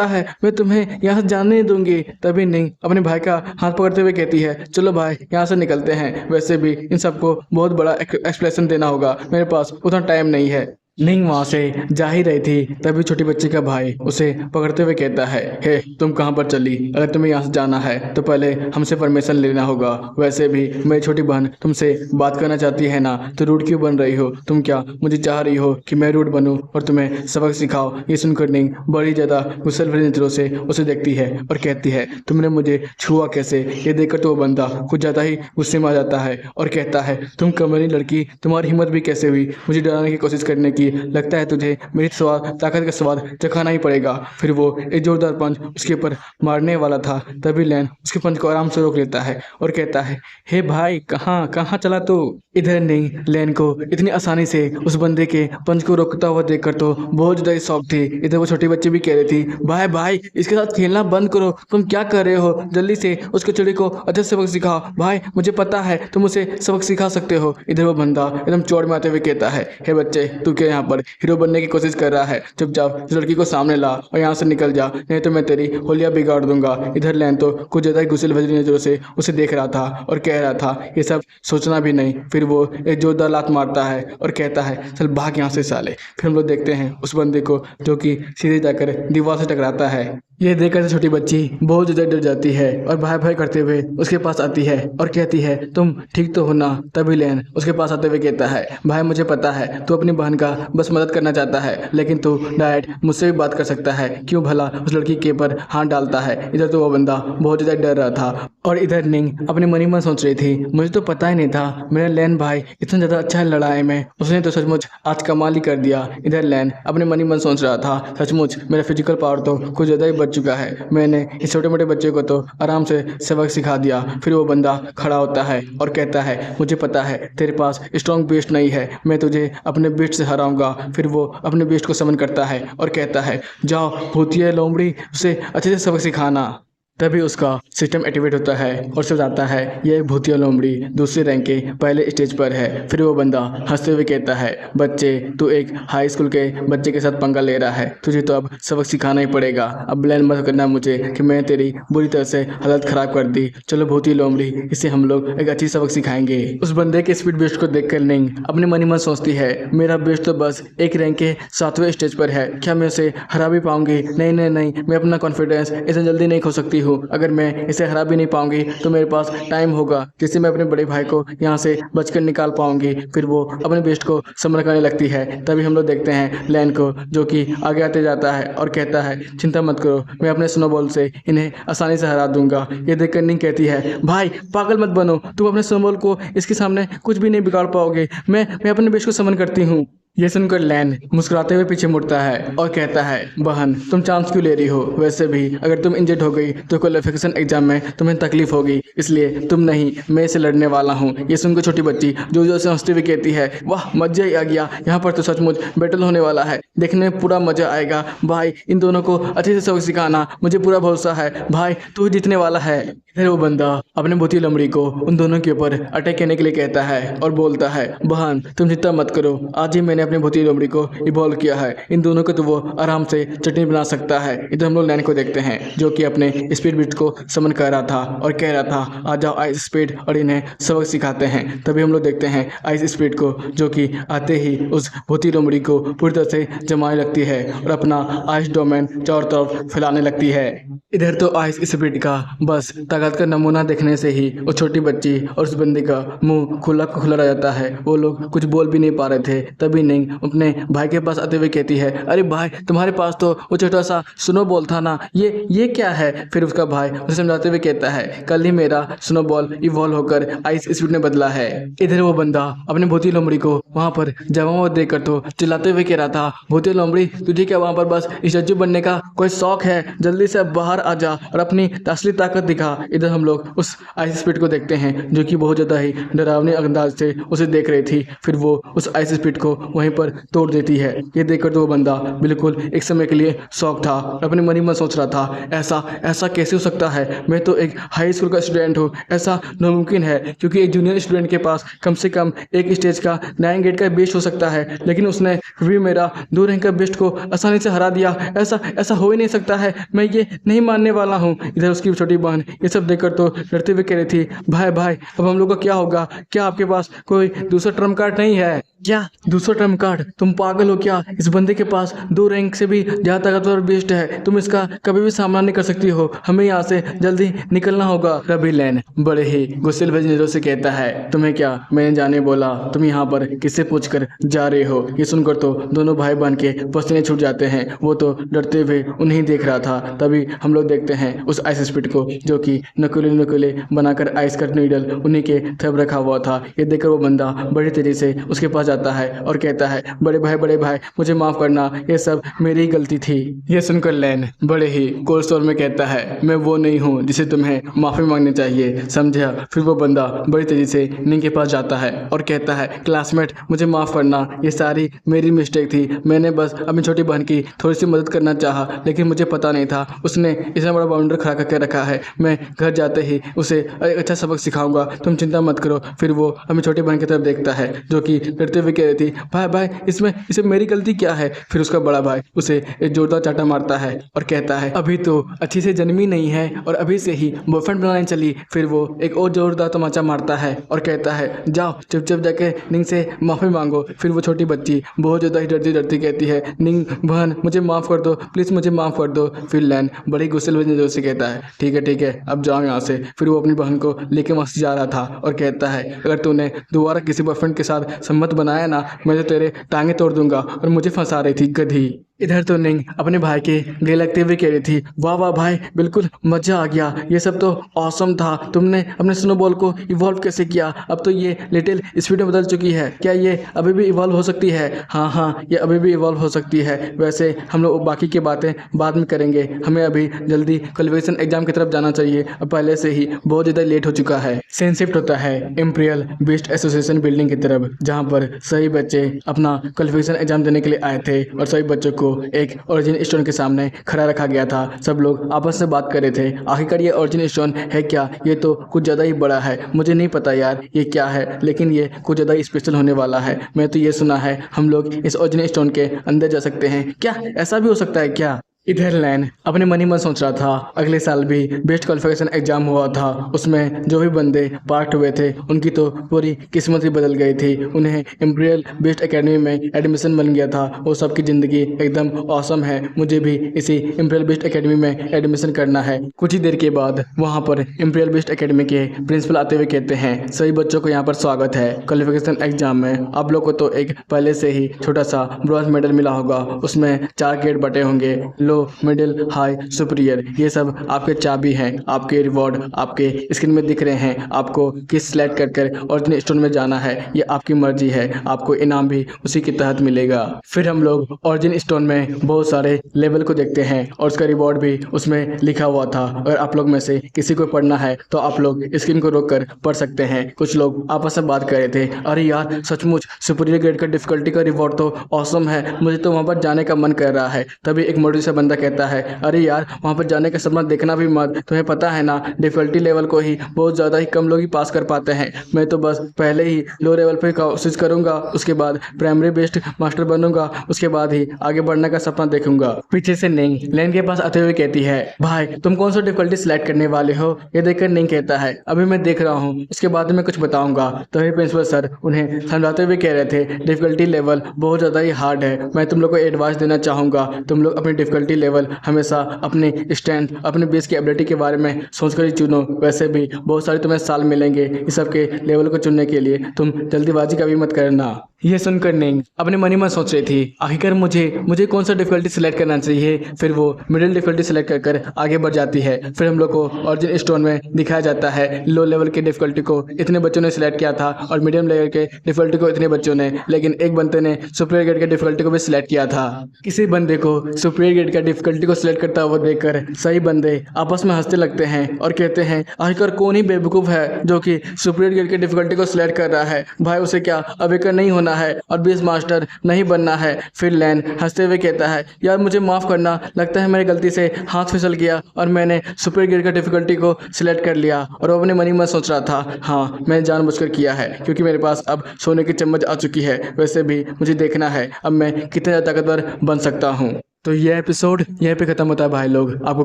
है, मैं तुम्हें यहाँ से जाने नहीं दूंगी। तभी नहीं अपने भाई का हाथ पकड़ते हुए कहती है, चलो भाई यहाँ से निकलते हैं, वैसे भी इन सबको बहुत बड़ा एक्सप्लेनेशन देना होगा, मेरे पास उतना टाइम नहीं है। निंग वहाँ से जा ही रही थी, तभी छोटी बच्ची का भाई उसे पकड़ते हुए कहता है, हे तुम कहाँ पर चली, अगर तुम्हें यहाँ से जाना है तो पहले हमसे परमिशन लेना होगा, वैसे भी मेरी छोटी बहन तुमसे बात करना चाहती है ना, तो रूड क्यों बन रही हो, तुम क्या मुझे चाह रही हो कि मैं रूड बनूं और तुम्हें सबक सिखाओ? ये सुनकर निंग बड़ी ज़्यादा गुस्से भरी नजरों से उसे देखती है और कहती है, तुमने मुझे छुआ कैसे? ये देखकर तो वो बंदा कुछ ज़्यादा ही गुस्से में आ जाता है और कहता है, तुम कमरी लड़की, तुम्हारी हिम्मत भी कैसे हुई मुझे डराने की कोशिश करने की, लगता है तुझे मेरी ताकत का स्वाद चखाना ही पड़ेगा। फिर वो एक जोरदार पंच उसके ऊपर मारने वाला था, तभी लैन उसके पंच को आराम से रोक लेता है और कहता है, हे भाई कहाँ कहाँ चला तू? इधर नहीं, लैन को इतनी आसानी से उस बंदे के पंच को रोकता हुआ देखकर तो बहुत ज्यादा शौक थी। इधर वो छोटी बच्ची भी कह रही थी, भाई भाई इसके साथ खेलना बंद करो, तुम क्या कर रहे हो, जल्दी से उसके चिड़ी को अच्छे से सबक सिखाओ, भाई मुझे पता है तुम उसे सबक सिखा सकते हो। इधर वो बंदा एकदम चौड़ में आते हुए कहता है, हे बच्चे तू क्या यहाँ पर हीरो बनने की कोशिश कर रहा है? चुपचाप इस लड़की को सामने ला और यहाँ से निकल जा, नहीं तो मैं तेरी होलिया बिगाड़ दूंगा। इधर लैन तो कुछ ज्यादा ही गुस्से भरी नजरों से उसे देख रहा था और कह रहा था, ये सब सोचना भी नहीं। फिर वो एक जोरदार लात मारता है और कहता है, चल भाग यहाँ से साले। फिर हम लोग देखते हैं उस बंदे को जो कि सीधे जाकर दीवार से टकराता है। यह देखकर छोटी बच्ची बहुत ज़्यादा डर जाती है और भाई भाई करते हुए उसके पास आती है और कहती है, तुम ठीक तो हो ना? तभी लैन उसके पास आते हुए कहता है, भाई मुझे पता है तू अपनी बहन का बस मदद करना चाहता है, लेकिन तू डायरेक्ट मुझसे भी बात कर सकता है, क्यों भला उस लड़की के ऊपर हाथ डालता है? इधर तो वो बंदा बहुत ज़्यादा डर रहा था और इधर निंग अपने मन ही मन सोच रही थी, मुझे तो पता ही नहीं था मेरा लैन भाई इतना ज़्यादा अच्छा है लड़ाई में, उसने तो सचमुच आज कमाल ही कर दिया। इधर लैन अपने मन ही मन सोच रहा था, सचमुच मेरा फिजिकल पावर तो कुछ ज़्यादा ही बढ़ चुका है, मैंने इस छोटे मोटे बच्चे को तो आराम से सबक सिखा दिया। फिर वो बंदा खड़ा होता है और कहता है, मुझे पता है तेरे पास स्ट्रॉन्ग बेस्ट नहीं है, मैं तुझे अपने बेस्ट से हराऊंगा। फिर वो अपने बेस्ट को समन करता है और कहता है, जाओ भूतिया लोमड़ी, उसे अच्छे से सबक सिखाना। तभी उसका सिस्टम एक्टिवेट होता है और सब जाता है, यह एक भूतिया लोमड़ी दूसरे रैंक के पहले स्टेज पर है। फिर वो बंदा हंसते हुए कहता है, बच्चे तू एक हाई स्कूल के बच्चे के साथ पंगा ले रहा है, तुझे तो अब सबक सिखाना ही पड़ेगा, अब ब्लेम मत करना मुझे कि मैंने तेरी बुरी तरह से हालत खराब कर दी। चलो भूतिया लोमड़ी, इसे हम लोग एक अच्छी सबक सिखाएंगे। उस बंदे के स्पीड बेस्ट को देखकर निंग अपने मन ही मन सोचती है, मेरा बेस्ट तो बस एक रैंक के 7वें स्टेज पर है, क्या मैं उसे हरा भी पाऊंगी? नहीं नहीं नहीं, मैं अपना कॉन्फिडेंस इतनी जल्दी नहीं खो सकती हूँ, अगर मैं इसे हरा भी नहीं पाऊंगी तो मेरे पास टाइम होगा जिससे मैं अपने बड़े भाई को यहाँ से बचकर निकाल पाऊंगी। फिर वो अपने बेस्ट को समर करने लगती है। तभी हम लोग देखते हैं लैन को जो कि आगे आते जाता है और कहता है, चिंता मत करो, मैं अपने स्नोबॉल से इन्हें आसानी से हरा दूंगा। ये देखकर निंग कहती है, भाई पागल मत बनो, तुम अपने स्नोबॉल को इसके सामने कुछ भी नहीं बिगाड़ पाओगे, मैं अपने बेस्ट को समन करती हूँ। ये सुनकर लैन मुस्कुराते हुए पीछे मुड़ता है और कहता है, बहन तुम चांस क्यों ले रही हो? वैसे भी अगर तुम इंजर्ड हो गई तो क्वालिफिकेशन एग्जाम में तुम्हें तकलीफ होगी, इसलिए तुम नहीं, मैं इसे लड़ने वाला हूँ। ये सुनकर छोटी बच्ची जो जो से हंसते हुए कहती है, वाह मजा ही आ गया, यहाँ पर तो सचमुच बैटल होने वाला है, देखने में पूरा मजा आएगा। भाई इन दोनों को अच्छे से सबक सिखाना, मुझे पूरा भरोसा है, भाई तू जीतने वाला है। फिर वो बंदा अपने भूतिया लोमड़ी को उन दोनों के ऊपर अटैक करने के लिए कहता है और बोलता है, बहन तुम चिंता मत करो, आज ही मैंने अपने भूतिया लोमड़ी को इवॉल्व किया है, इन दोनों को तो वो आराम से चटनी बना सकता है। इधर हम लोग लैन को देखते हैं जो कि अपने स्पीड बीट को समन कर रहा था और कह रहा था, आ जाओ आइस स्पीड और इन्हें सबक सिखाते हैं। तभी हम लोग देखते हैं आइस स्पीड को जो कि आते ही उस भूतिया लोमड़ी को पूरी तरह से जमाने लगती है और अपना आइस डोमेन चारों तरफ फैलाने लगती है। इधर तो आइस स्पीड का बस ताकत का नमूना देखने से ही वो छोटी बच्ची और उस बंदे का मुंह खुला खुला रह जाता है, वो लोग कुछ बोल भी नहीं पा रहे थे। तभी नहीं निंग अपने भाई के पास आते हुए कहती है, अरे भाई तुम्हारे पास तो वो छोटा सा स्नोबॉल था ना, ये क्या है। फिर उसका भाई उसे समझाते हुए कहता है, कल ही मेरा स्नोबॉल इवॉल्व होकर आइस स्पीड में बदला है। इधर वो बंदा अपने भूतिया लोमड़ी को वहां पर जमा हुआ देखकर तो चिल्लाते हुए कह रहा था, भूतिया लोमड़ी तुझे क्या वहां पर बस स्टैचू बनने का कोई शौक है? जल्दी से बाहर आ जा और अपनी असली ताकत दिखा। इधर हम लोग उस आइस स्पीड को देखते हैं जो कि बहुत ज्यादा ही डरावने अंदाज से उसे देख रही थी। फिर वो उस आइस स्पीड को वहीं पर तोड़ देती है। ये देखकर तो वो बंदा बिल्कुल एक समय के लिए शौक था और अपने मन ही मन सोच रहा था, ऐसा ऐसा कैसे हो सकता है? मैं तो एक हाई स्कूल का स्टूडेंट हूँ, ऐसा नामुमकिन है क्योंकि एक जूनियर स्टूडेंट के पास कम से कम एक स्टेज का 9 गेट का बेस्ट हो सकता है, लेकिन उसने फिर भी मेरा 2 रैंक का बेस्ट को आसानी से हरा दिया। ऐसा ऐसा हो ही नहीं सकता है, मैं ये नहीं मानने वाला हूँ। इधर उसकी छोटी बहन ये सब देखकर तो डरते हुए कह रही थी, भाई भाई अब हम लोग का क्या होगा? क्या आपके पास कोई दूसरा ट्रम्प कार्ड नहीं है क्या? दूसरा ट्रम्प कार्ड? तुम पागल हो क्या? इस बंदे के पास 2 रैंक से भी ज्यादा ताकतवर बेस्ट है, तुम इसका कभी भी सामना नहीं कर सकती हो। हमें यहाँ से जल्दी निकलना होगा। रवि लैन बड़े ही गुस्से भरी नजरों से कहता है, तुम्हें क्या मैंने जाने बोला? तुम यहाँ पर किससे पूछकर जा रहे हो? ये सुनकर तो दोनों भाई बहन के पसीने छूट जाते हैं। वो तो डरते हुए उन्हें देख रहा था। तभी हम लोग देखते हैं उस आइस स्पीड को जो कि नकुले नकुले बनाकर आइस का नीडल उन्हीं के तरफ रखा हुआ था। ये देखकर वो बंदा बड़ी तेजी से उसके पास जाता है और कहता है, बड़े भाई मुझे माफ करना, ये सब मेरी ही गलती थी। ये सुनकर लैन बड़े ही कोल्ड स्टोर में कहता है, मैं वो नहीं हूँ जिसे तुम्हें माफी मांगनी चाहिए, समझा? फिर वो बंदा बड़ी तेजी से निंग के पास जाता है और कहता है, क्लासमेट मुझे माफ करना, ये सारी मेरी मिस्टेक थी। मैंने बस अपनी छोटी बहन की थोड़ी सी मदद करना चाहा, लेकिन मुझे पता नहीं था उसने इतना बड़ा बाउंड्री खड़ा करके रखा है। मैं घर जाते ही उसे एक अच्छा सबक सिखाऊंगा, तुम चिंता मत करो। फिर वो अपनी छोटी बहन की तरफ देखता है जो कि डरते हुए कह रही थी, भाई इसमें मेरी गलती क्या है? फिर उसका बड़ा भाई उसे एक जोरदार चाटा मारता है और कहता है, अभी तो अच्छी से जन्मी नहीं है और अभी से ही बॉयफ्रेंड बनाने चली। फिर वो एक और जोरदार तमाचा मारता है और कहता है, जाओ चुपचाप जाके निंग से माफी मांगो। फिर वो छोटी बच्ची बहुत ज्यादा ही डरती डरती कहती है, निंग बहन मुझे माफ कर दो, प्लीज मुझे माफ कर दो। फिर लैन बड़ी गुस्से नजरों से कहता है, ठीक है अब जाओ यहाँ से। फिर वो अपनी बहन को लेके मस्ती जा रहा था और कहता है, अगर तूने दोबारा किसी बॉयफ्रेंड के साथ सम्मत बनाया ना, मैं तो तेरे टांगे तोड़ दूंगा। और मुझे फंसा रही थी गधी। इधर तो निंग अपने भाई के गले लगते हुए कह रही थी, वाह भाई बिल्कुल मजा आ गया, ये सब तो ऑसम था। तुमने अपने स्नोबॉल को इवॉल्व कैसे किया? अब तो ये लिटिल स्पीड में बदल चुकी है, क्या ये अभी भी इवॉल्व हो सकती है? हाँ ये अभी भी इवॉल्व हो सकती है। वैसे हम लोग बाकी की बातें बाद में करेंगे, हमें अभी जल्दी क्वालिफिकेशन एग्जाम की तरफ जाना चाहिए, अब पहले से ही बहुत ज़्यादा लेट हो चुका है। सीन शिफ्ट होता है इंपीरियल बीस्ट एसोसिएशन बिल्डिंग की तरफ, जहाँ पर सभी बच्चे अपना क्वालिफिकेशन एग्जाम देने के लिए आए थे और सभी बच्चों को एक ओरिजिन स्टोन के सामने खड़ा रखा गया था। सब लोग आपस में बात कर रहे थे, आखिरकार ये ओरिजिन स्टोन है क्या? ये तो कुछ ज़्यादा ही बड़ा है, मुझे नहीं पता यार ये क्या है, लेकिन ये कुछ ज़्यादा ही स्पेशल होने वाला है। मैं तो ये सुना है हम लोग इस ओरिजिन स्टोन के अंदर जा सकते हैं, क्या ऐसा भी हो सकता है क्या? इधर लैन अपने मन ही मन सोच रहा था, अगले साल भी बेस्ट क्वालिफिकेशन एग्जाम हुआ था, उसमें जो भी बंदे पार्ट हुए थे उनकी तो पूरी किस्मत ही बदल गई थी। उन्हें इंपीरियल बेस्ट एकेडमी में एडमिशन बन गया था, वो सबकी ज़िंदगी एकदम ऑसम है। मुझे भी इसी इंपीरियल बेस्ट एकेडमी में एडमिशन करना है। कुछ ही देर के बाद वहाँ पर इंपीरियल बेस्ट एकेडमी के प्रिंसिपल आते हुए कहते हैं, सभी बच्चों को यहाँ पर स्वागत है क्वालिफिकेशन एग्जाम में। आप लोग को तो एक पहले से ही छोटा सा ब्रॉन्ज मेडल मिला होगा, उसमें 4 ग्रेड बटे होंगे, लो मिडिल हाई सुपीरियर। ये सब आपके चाबी हैं, आपके रिवॉर्ड आपके स्क्रीन में दिख रहे हैं। आपको किस सिलेक्ट कर ओरिजिन स्टोन में जाना है ये आपकी मर्जी है, आपको इनाम भी उसी के तहत मिलेगा। फिर हम लोग ओरिजिन स्टोन में बहुत सारे लेवल को देखते हैं और उसका रिवॉर्ड भी उसमें लिखा हुआ था। अगर आप लोग में से किसी को पढ़ना है तो आप लोग स्क्रीन को रोक कर पढ़ सकते हैं। कुछ लोग आपस में बात कर रहे थे, अरे यार सचमुच सुपीरियर ग्रेड का डिफिकल्टी का रिवॉर्ड तो ऑसम है, मुझे तो वहाँ पर जाने का मन कर रहा है। तभी एक मोटी सा बंदा कहता है, अरे यार वहाँ पर जाने का सपना देखना भी मत, तुम्हें पता है ना डिफिकल्टी लेवल को ही बहुत ज़्यादा ही कम लोग ही पास कर पाते हैं। मैं तो बस पहले ही लो लेवल पे कोशिश करूंगा, उसके बाद प्राइमरी बेस्ट मास्टर बनूंगा, उसके बाद ही आगे बढ़ने का सपना देखूंगा। पीछे से निंग लेन के पास आते हुए कहती है, भाई तुम कौन सा डिफिकल्टी सिलेक्ट करने वाले हो? ये देखकर निंग कहता है, अभी मैं देख रहा हूँ, उसके बाद मैं कुछ बताऊंगा। तभी प्रिंसिपल सर उन्हें समझाते हुए कह रहे थे, डिफिकल्टी लेवल बहुत ज़्यादा ही हार्ड है, मैं तुम लोग को एडवाइस देना चाहूँगा, तुम लोग अपनी डिफिकल्टी लेवल हमेशा अपनी स्ट्रेंथ, अपने बेस की एबिलिटी के बारे में सोचकर ही चुनो। वैसे भी बहुत सारे तुम्हें साल मिलेंगे इस सब के लेवल को चुनने के लिए, तुम जल्दीबाजी कभी मत करना। यह सुनकर निंग अपने मन ही मन सोच रही थी, आखिरकार मुझे कौन सा डिफिकल्टी सिलेक्ट करना चाहिए। फिर वो मिडिल डिफिकल्टी सिलेक्ट कर आगे बढ़ जाती है। फिर हम लोग को ऑरिजिन स्टोन में दिखाया जाता है लो लेवल के डिफिकल्टी को इतने बच्चों ने सिलेक्ट किया था और मीडियम लेवल के डिफिकल्टी को इतने बच्चों ने, लेकिन एक बंदे ने सुपीरियर ग्रेड के डिफिकल्टी को भी सिलेक्ट किया था। किसी बंदे को सुपीरियर ग्रेड का डिफिकल्टी को सिलेक्ट करता हुआ देखकर सही बंदे आपस में हंसते लगते हैं और कहते हैं, आखिरकार कौन ही बेवकूफ़ है जो कि सुपीरियर ग्रेड के डिफिकल्टी को सिलेक्ट कर रहा है। भाई उसे क्या अवेकर नहीं होना है और बीस मास्टर नहीं बनना है। फिर लैन हंसते हुए कहता है, यार मुझे माफ़ करना, लगता है मेरी गलती से हाथ फिसल गया और मैंने सुपीरियर ग्रेड का डिफिकल्टी को सिलेक्ट कर लिया। और वो अपने मन ही मन सोच रहा था, हाँ मैंने जानबूझकर किया है क्योंकि मेरे पास अब सोने की चम्मच आ चुकी है। वैसे भी मुझे देखना है अब मैं कितने ज़्यादा ताकतवर बन सकता हूँ। तो ये एपिसोड यहीं पे ख़त्म होता है भाई लोग। आपको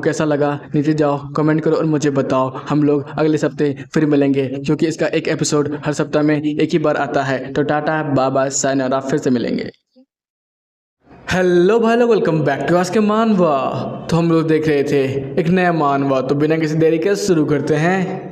कैसा लगा नीचे जाओ कमेंट करो और मुझे बताओ। हम लोग अगले हफ्ते फिर मिलेंगे क्योंकि इसका एक एपिसोड हर सप्ताह में एक ही बार आता है। तो टाटा बाय बाय साइन और आप फिर से मिलेंगे। हेलो भाई लोग, वेलकम बैक टू आज के मानवा। तो हम लोग देख रहे थे एक नया मानवा, तो बिना किसी देरी के शुरू करते हैं।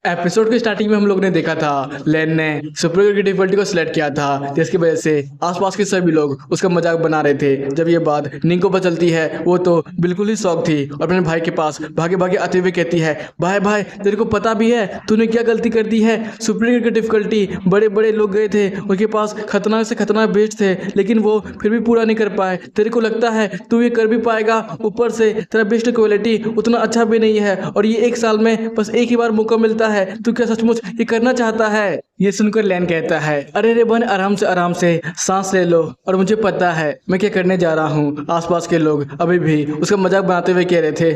एपिसोड की स्टार्टिंग में हम लोग ने देखा था लेन ने सुपीरियर की डिफिकल्टी को सिलेक्ट किया था, जिसकी वजह से आसपास के सभी लोग उसका मजाक बना रहे थे। जब ये बात निंग को पता चलती है वो तो बिल्कुल ही शौक थी और अपने भाई के पास भागे भागे आते हुए कहती है, भाई भाई तेरे को पता भी है तूने क्या गलती कर दी है। सुपीरियर की डिफिकल्टी बड़े बड़े लोग गए थे, उनके पास खतरनाक से खतरनाक बेस्ट थे, लेकिन वो फिर भी पूरा नहीं कर पाए। तेरे को लगता है तू ये कर भी पाएगा? ऊपर से तेरा बेस्ट क्वालिटी उतना अच्छा भी नहीं है और ये एक साल में बस एक ही बार मौका मिलता है। तू क्या सचमुच ये करना चाहता है? ये सुनकर लैन कहता है, अरे रे बहन आराम से सांस ले लो और मुझे पता है मैं क्या करने जा रहा हूँ। आसपास के लोग अभी भी उसका मजाक बनाते हुए कह रहे थे,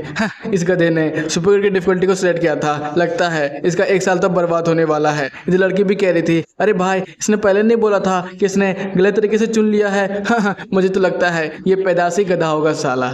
इस गधे ने सुपीरियर की डिफिकल्टी को सिलेक्ट किया था, लगता है इसका एक साल तक बर्बाद होने वाला है। इधर लड़की भी कह रही थी, अरे भाई इसने पहले नहीं बोला था कि इसने गलत तरीके से चुन लिया है। मुझे तो लगता है ये पैदाशी गधा होगा साला।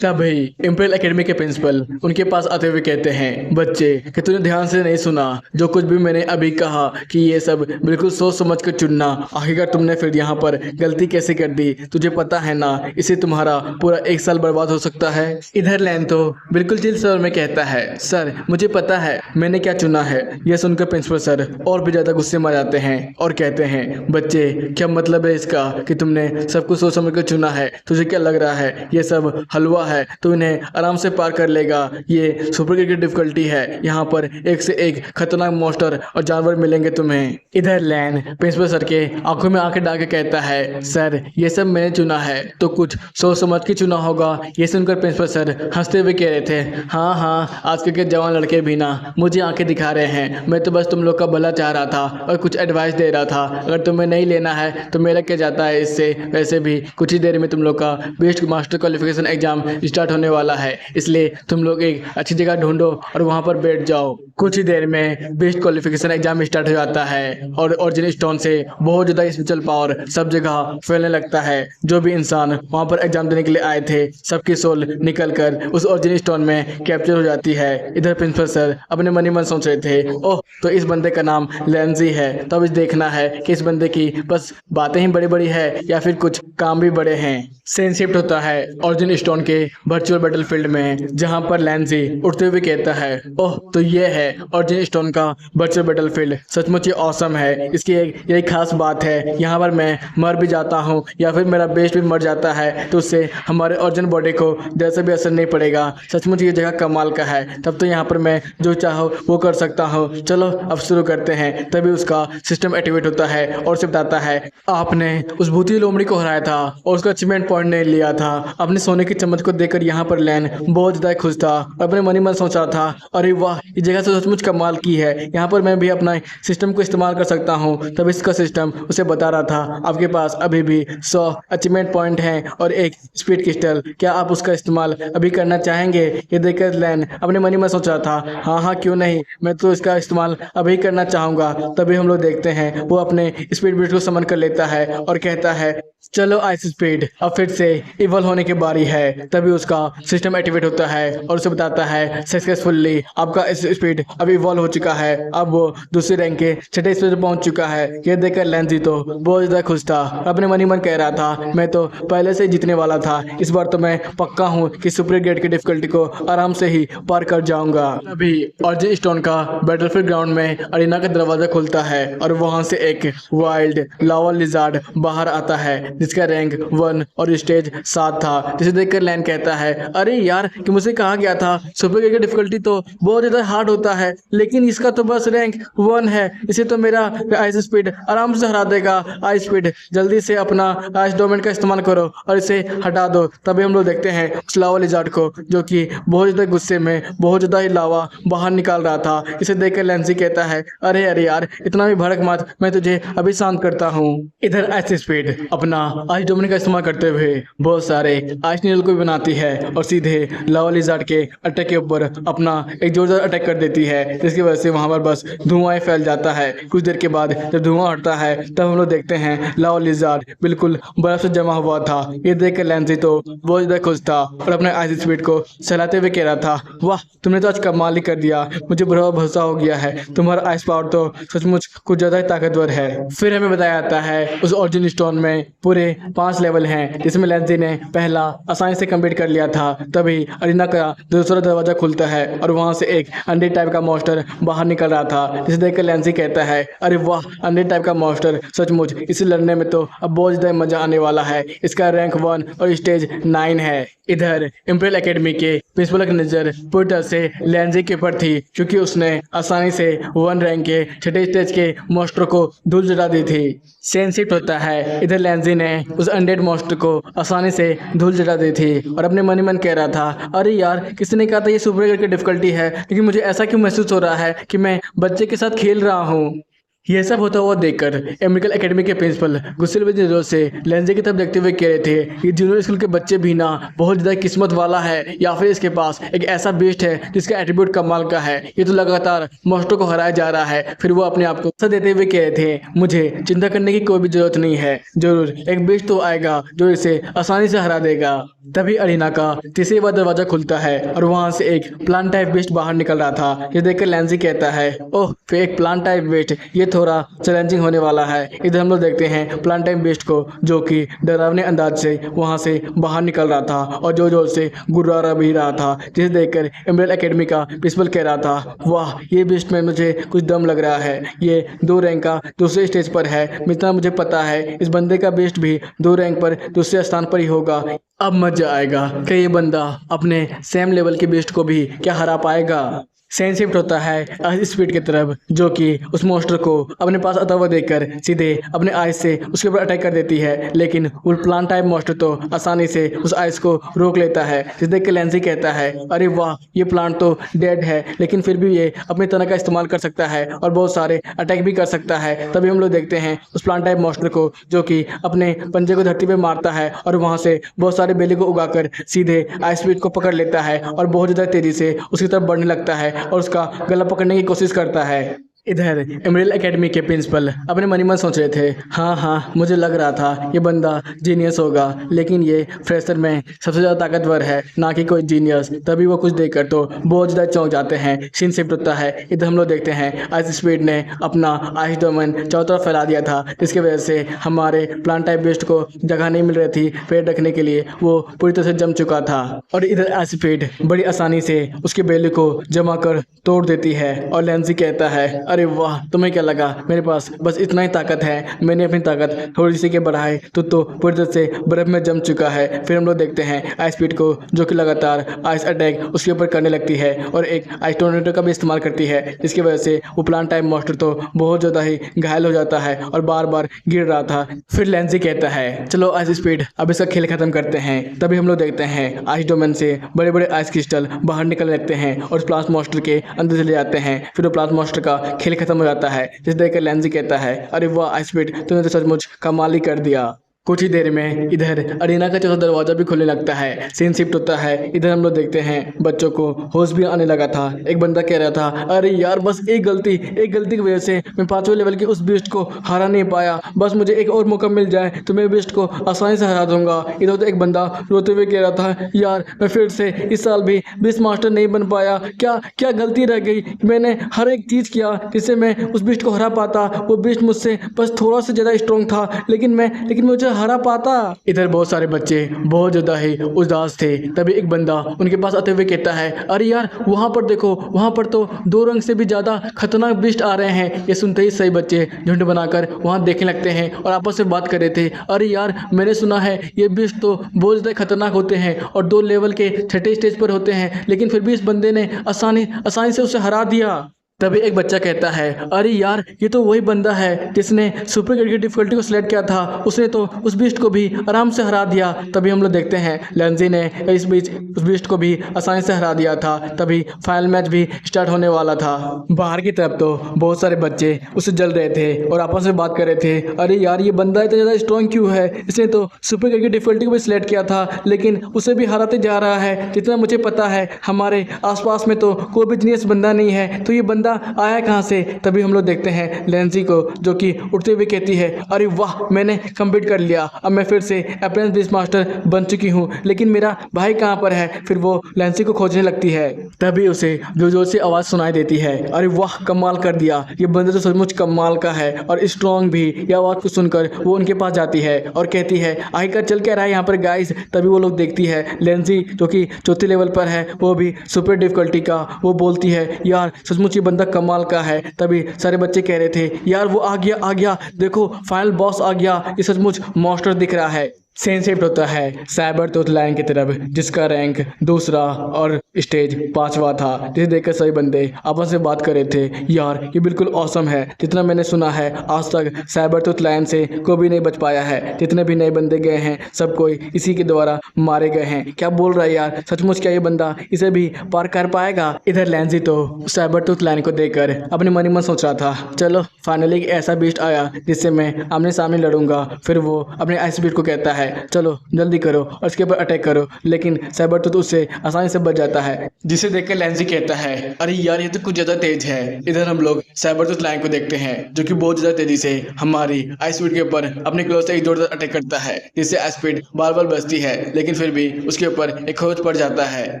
तभी इंपीरियल एकेडमी के प्रिंसिपल उनके पास आते हुए कहते हैं, बच्चे कि तूने ध्यान से नहीं सुना जो कुछ भी मैंने अभी कहा कि ये सब बिल्कुल सोच समझ कर चुनना। आखिरकार तुमने फिर यहाँ पर गलती कैसे कर दी? तुझे पता है ना इससे तुम्हारा पूरा एक साल बर्बाद हो सकता है। इधर लैन तो बिल्कुल चिल स्वर में कहता है, सर मुझे पता है मैंने क्या चुना है। यह सुनकर प्रिंसिपल सर और भी ज़्यादा गुस्से में आ जाते हैं और कहते हैं, बच्चे क्या मतलब है इसका कि तुमने सब कुछ सोच समझ कर चुना है? तुझे क्या लग रहा है ये सब हलवा है तो इन्हें आराम से पार कर लेगा? ये सुपीरियर की डिफिकल्टी है, यहाँ पर एक से एक खतरनाक मॉन्स्टर और जानवर मिलेंगे तुम्हें। इधर लैन प्रिंसिपल सर के आंखों में आंखें डाल के कहता है, सर ये सब मैंने चुना है तो कुछ सोच समझ के चुना होगा। ये सुनकर प्रिंसिपल सर हंसते हुए कह रहे थे, हाँ आजकल के जवान लड़के भी ना मुझे आंखें दिखा रहे हैं। मैं तो बस तुम लोग का भला चाह रहा था और कुछ एडवाइस दे रहा था। अगर तुम्हें नहीं लेना है तो मेरा क्या जाता है इससे? वैसे भी कुछ ही देर में तुम लोग का best master qualification exam start होने वाला है, इसलिए तुम लोग एक अच्छी जगह ढूंढो और वहां पर बैठ जाओ। कुछ ही देर में बेस्ट क्वालिफिकेशन एग्जाम स्टार्ट हो जाता है और ऑरिजिन स्टोन से बहुत ज़्यादा स्पिरिचुअल पावर सब जगह फैलने लगता है। जो भी इंसान वहां पर एग्जाम देने के लिए आए थे सबकी सोल निकल कर उस ऑरिजिन स्टोन में कैप्चर हो जाती है। इधर प्रिंसिपल सर अपने मन ही मन सोच रहे थे, ओह तो इस बंदे का नाम लेंजी है, तो अब देखना है कि इस बंदे की बस बातें ही बड़ी बड़ी है या फिर कुछ काम भी बड़े हैं। सीन शिफ्ट होता है ऑरिजिन स्टोन के वर्चुअल बैटलफील्ड में, जहां पर लैंजी उठते हुए कहता है, ओह तो ये है ऑरिजिन स्टोन का वर्चुअल बैटलफील्ड, सचमुच ये ऑसम है। इसकी एक यही खास बात है, यहाँ पर मैं मर भी जाता हूँ या फिर मेरा बेस्ट भी मर जाता है तो उससे हमारे ऑरिजिन बॉडी को जैसे भी असर नहीं पड़ेगा। सचमुच ये जगह कमाल का है, तब तो यहाँ पर मैं जो चाहो वो कर सकता हूँ। चलो अब शुरू करते हैं। तभी उसका सिस्टम एक्टिवेट होता है और उसे बताता है, आपने उस भूतिया लोमड़ी को हराया था और उसका अचीवमेंट पॉइंट नहीं लिया था। अपने सोने की चम्मच को देखकर यहाँ पर लैन बहुत ज़्यादा खुश था और अपने मन ही मन सोच रहा था, अरे वाह ये जगह तो सचमुच कमाल की है, यहाँ पर मैं भी अपना सिस्टम को इस्तेमाल कर सकता हूँ। तब इसका सिस्टम उसे बता रहा था, आपके पास अभी भी 100 अचीवमेंट पॉइंट हैं और एक स्पीड क्रिस्टल, क्या आप उसका इस्तेमाल अभी करना चाहेंगे? ये देखकर लैन अपने मन ही मन सोच रहा था, हाँ क्यों नहीं, मैं तो इसका इस्तेमाल अभी करना चाहूँगा। तभी हम लोग देखते हैं वो अपने स्पीड ब्रिज को समन कर लेता है और कहता है, चलो आइस स्पीड अब फिर से इवॉल्व होने की बारी है। तभी तभी उसका सिस्टम एक्टिवेट होता है और उसे बताता है सक्सेसफुली आपका स्पीड अभी इवॉल्व हो चुका है, अब वो दूसरे रैंक के छठे स्पीड पहुंच चुका है। ये देखकर लेंजी तो बहुत ज्यादा खुश था, अपने मन ही मन कह रहा था मैं तो पहले से जीतने वाला था, इस बार तो मैं पक्का हूँ कि सुपर गेट की डिफिकल्टी को आराम से ही पार कर जाऊंगा। अभी ऑरिजिन स्टोन का बैटलफील्ड ग्राउंड में अरीना का दरवाजा खुलता है और वहां से एक वाइल्ड लावा लिजार्ड बाहर आता है जिसका रैंक 1 और स्टेज 7 था, जिसे देखकर लैन कहता है अरे यार कि मुझे कहा गया था सुपर गेट की डिफिकल्टी तो बहुत ज्यादा हार्ड होता है, लेकिन इसका तो बस रैंक 1 है, इसे तो मेरा आइस स्पीड आराम से हरा देगा। आइस स्पीड जल्दी से अपना आइस डोमेन का इस्तेमाल करो और इसे हटा दो। तभी हम लोग देखते हैं उस लावा लिजार्ड को जो कि बहुत ज्यादा गुस्से में बहुत ज्यादा ही लावा बाहर निकाल रहा था। इसे देखकर लेंसी कहता है अरे अरे यार इतना भी भड़क मत, मैं तुझे अभी शांत करता हूँ। इधर आइस स्पीड अपना आइस डोमेन का इस्तेमाल करते हुए बहुत सारे आइस नीडल को भी बनाती है और सीधे लावा लिजार्ड के अटैक के ऊपर अपना एक जोरदार अटैक कर देती है, जिसकी वजह से वहां पर बस धुआं फैल जाता है। कुछ देर के बाद जब धुआं हटता है तब हम लोग देखते हैं लावा लिजार्ड बिल्कुल बर्फ से जमा हुआ था। ये देख कर लेंसी तो बहुत ज्यादा खुश था और अपने आइस स्पीड को सहलाते हुए कह रहा था वाह तुमने तो आज कमाल ही कर दिया, मुझे बुरा भरोसा हो गया है, तुम्हारा आइस पावर तो सचमुच कुछ ज्यादा ही ताकतवर है। फिर हमें बताया जाता है उस ऑरिजिन स्टोन में पूरे 5 लेवल हैं जिसमें लेंसी ने पहला आसानी से कंप्लीट कर लिया था। तभी अरीना का दूसरा दरवाजा खुलता है और वहां से एक अंडे टाइप का मॉन्स्टर बाहर निकल रहा था, जिसे देखकर लेंसी कहता है अरे वाह अंडे टाइप का मॉन्स्टर, सचमुच इसे लड़ने में तो अब बहुत ज्यादा मजा आने वाला है। इसका रैंक 1 और स्टेज 9 है। इधर इंपीरियल एकेडमी के प्रिंसिपल की नजर पूरी तरह से लेंजी के ऊपर थी क्योंकि उसने आसानी से 1 रैंक के छठे स्टेज के मॉन्स्टर को धूल चटा दी थी। सेंसिट होता है इधर लेंजी ने उस अनडेड मॉन्स्टर को आसानी से धूल चटा दी थी और अपने मन ही मन कह रहा था अरे यार किसी ने कहा था ये सुपर गेट की डिफिकल्टी है, लेकिन मुझे ऐसा क्यों महसूस हो रहा है कि मैं बच्चे के साथ खेल रहा हूँ। यह सब होता हुआ देखकर एमरिकल एकेडमी के प्रिंसिपल गुस्से नजरों से लेंजी की तरफ देखते हुए कह रहे थे कि जूनियर स्कूल के बच्चे भी ना बहुत ज़्यादा किस्मत वाला है, या फिर इसके पास एक ऐसा बेस्ट है जिसका एट्रीब्यूट कमाल का है। ये तो लगातार मॉन्स्टर को हराया जा रहा है। फिर वो अपने आप को सह देते हुए कह रहे थे मुझे चिंता करने की कोई भी जरूरत नहीं है, जरूर एक बेस्ट तो आएगा जो इसे आसानी से हरा देगा। तभी अरीना का तीसरा दरवाजा खुलता है और वहां से एक प्लांट टाइप बेस्ट बाहर निकल रहा था। ये देखकर लेंजी कहता है ओह फिर एक प्लांट टाइप बेस्ट, ये थोड़ा चैलेंजिंग होने वाला है। इधर हम लोग देखते हैं प्लांट टाइप बेस्ट को जो कि डरावने अंदाज से वहां से बाहर निकल रहा था और जोर जोर से गुर्रारा भी रहा था, जिसे देखकर एम्ब्रियल एकेडमी का प्रिंसिपल कह रहा था वाह ये बेस्ट में मुझे कुछ दम लग रहा है, ये 2 रैंक का दूसरे स्टेज पर है, जितना मुझे पता है इस बंदे का बेस्ट भी 2 रैंक पर दूसरे स्थान पर ही होगा। अब मजा आएगा कि ये बंदा अपने सेम लेवल के बेस्ट को भी क्या हरा पाएगा। सेंस शिफ्ट होता है स्पीड की तरफ जो कि उस मॉन्स्टर को अपने पास आता हुआ देखकर सीधे अपने आइस से उसके ऊपर अटैक कर देती है, लेकिन वो प्लांट टाइप मॉन्स्टर तो आसानी से उस आइस को रोक लेता है। जिस देख के लेंसी कहता है अरे वाह ये प्लांट तो डेड है, लेकिन फिर भी ये अपनी तरह का इस्तेमाल कर सकता है और बहुत सारे अटैक भी कर सकता है। तभी हम लोग देखते हैं उस प्लांट टाइप मॉन्स्टर को जो कि अपने पंजे को धरती पे मारता है और वहां से बहुत सारे बेली को उगाकर सीधे आइस स्पीड को पकड़ लेता है और बहुत ज़्यादा तेजी से उसकी तरफ बढ़ने लगता है और उसका गला पकड़ने की कोशिश करता है। इधर एमरियल एकेडमी के प्रिंसिपल अपने मन ही मन सोच रहे थे हाँ मुझे लग रहा था ये बंदा जीनियस होगा, लेकिन ये फ्रेशर में सबसे ज़्यादा ताकतवर है ना कि कोई जीनियस। तभी वो कुछ देखकर तो बहुत ज़्यादा चौंक जाते हैं। सीन शिफ्ट होता है। इधर हम लोग देखते हैं आइस स्पीड ने अपना आइस डोमेन चारों तरफ फैला दिया था, जिसकी वजह से हमारे प्लांट टाइप बेस्ट को जगह नहीं मिल रही थी पेड़ रखने के लिए, वो पूरी तरह से जम चुका था। और इधर आइस स्पीड बड़ी आसानी से उसके बेली को जमा कर तोड़ देती है और लेंसी कहता है अरे वाह तुम्हें क्या लगा मेरे पास बस इतना ही ताकत है, मैंने अपनी ताकत थोड़ी सी के बढ़ाई तो पूरी तरह से बर्फ में जम चुका है। फिर हम लोग देखते हैं आइस स्पीड को जो कि लगातार आइस अटैक उसके ऊपर करने लगती है और एक आइस टोर्नेडो का भी इस्तेमाल करती है, जिसकी वजह से वो प्लांट टाइप मॉन्स्टर तो बहुत ज़्यादा ही घायल हो जाता है और बार बार गिर रहा था। फिर लेंसी कहता है चलो आइस स्पीड अब इसका खेल खत्म करते हैं। तभी हम लोग देखते हैं आइस डोमेन से बड़े बड़े आइस क्रिस्टल बाहर निकलने लगते हैं और उस प्लांट मॉन्स्टर के अंदर चले जाते हैं। फिर वो प्लांट मॉन्स्टर का खेल खत्म हो जाता है, जिस देखकर लेंसी कहता है अरे वाह आइस स्पीड तुमने तो सचमुच कमाल ही कर दिया। कुछ ही देर में इधर अरीना का चौथा दरवाजा भी खुलने लगता है। सीन शिफ्ट होता है। इधर हम लोग देखते हैं बच्चों को होश भी आने लगा था। एक बंदा कह रहा था, अरे यार बस एक गलती की वजह से मैं 5वें लेवल के उस बीस्ट को हरा नहीं पाया, बस मुझे एक और मौका मिल जाए तो मैं बीस्ट को आसानी से हरा दूंगा। इधर तो एक बंदा रोते हुए कह रहा था, यार मैं फिर से इस साल भी बीस्ट मास्टर नहीं बन पाया, क्या क्या गलती रह गई। मैंने हर एक चीज़ किया जिससे मैं उस बीस्ट को हरा पाता। वो बीस्ट मुझसे बस थोड़ा सा ज़्यादा स्ट्रॉन्ग था, लेकिन मुझे हरा पाता। इधर बहुत सारे बच्चे बहुत ज़्यादा ही उदास थे। तभी एक बंदा उनके पास आते हुए कहता है, अरे यार वहाँ पर देखो, वहाँ पर तो 2 रंग से भी ज़्यादा खतरनाक बीस्ट आ रहे हैं। ये सुनते ही सही बच्चे झुंड बनाकर वहाँ देखने लगते हैं और आपस में बात कर रहे थे, अरे यार मैंने सुना है ये बीस्ट तो बहुत ज़्यादा खतरनाक होते हैं और 2 लेवल के 6ठे स्टेज पर होते हैं, लेकिन फिर भी इस बंदे ने आसानी से उसे हरा दिया। तभी एक बच्चा कहता है, अरे यार ये तो वही बंदा है जिसने सुपर क्रिकेट डिफिकल्टी को सिलेक्ट किया था, उसने तो उस बीस्ट को भी आराम से हरा दिया। तभी हम लोग देखते हैं लेंजी ने इस बीच उस बीस्ट को भी आसानी से हरा दिया था। तभी फाइनल मैच भी स्टार्ट होने वाला था। बाहर की तरफ तो बहुत सारे बच्चे उससे जल रहे थे और आपस में बात कर रहे थे, अरे यार ये बंदा इतना ज़्यादा स्ट्रॉन्ग क्यों है, इसने तो सुपर क्रिकेट डिफिकल्टी को भी सिलेक्ट किया था लेकिन उसे भी हराते जा रहा है। जितना मुझे पता है हमारे आसपास में तो कोई भी जीनियस बंदा नहीं है, तो ये बंदा आया कहाँ से। तभी हम लोग देखते हैं लेंजी को जो कि उठते हुए कहती है, अरे वाह मैंने कंप्लीट कर लिया, अब मैं फिर से अप्रेंटिस बीस्ट मास्टर बन चुकी हूँ, लेकिन मेरा भाई कहाँ पर है। फिर वो लेंजी को खोजने लगती है। तभी उसे जोर जोर से आवाज़ सुनाई देती है, अरे वाह कमाल कर दिया, ये बंदा तो सचमुच कमाल का है और स्ट्रॉन्ग भी। ये आवाज़ को सुनकर वो उनके पास जाती है और कहती है, आखिरकार चल क्या रहा है यहाँ पर गाइस। तभी वो लोग देखती है लेंजी जो कि 4थे लेवल पर है, वो भी सुपर डिफिकल्टी का। वो बोलती है, यार सचमुच ये बंदा कमाल का है। तभी सारे बच्चे कह रहे थे, यार वो आ गया देखो फाइनल बॉस आ गया, ये सचमुच मॉन्स्टर दिख रहा है। सीन शिफ्ट होता है साइबर टूथ लायन की तरफ, जिसका रैंक 2रा और स्टेज 5वां था, जिसे देखकर सभी बंदे आपस में बात कर रहे थे, यार ये बिल्कुल ऑसम है। जितना मैंने सुना है आज तक साइबर टूथ लायन से कोई भी नहीं बच पाया है, जितने भी नए बंदे गए हैं सब कोई इसी के द्वारा मारे गए हैं। क्या बोल रहा है यार, सचमुच क्या ये बंदा इसे भी पार कर पाएगा। इधर लेंजी तो साइबर टूथ लायन को देखकर अपने मन ही मन सोच रहा था, चलो फाइनली एक ऐसा बीस्ट आया जिससे मैं आमने सामने लड़ूंगा। फिर वो अपने आइस बीस्ट को कहता है, चलो जल्दी करो और इसके ऊपर अटैक करो, लेकिन साइबर टूथ उससे आसानी से बच जाता है, जिसे देखकर लेंजी कहता है, अरे यार ये तो कुछ ज्यादा तेज है। इधर हम लोग साइबर टूथ लायन को देखते हैं जो कि बहुत ज्यादा तेजी से हमारी आइस स्पीड के ऊपर अपने क्लोज से एक जोरदार अटैक करता है, जिससे आइस स्पीड बार बार बचती है, लेकिन फिर भी उसके ऊपर एक खरोच पड़ जाता है।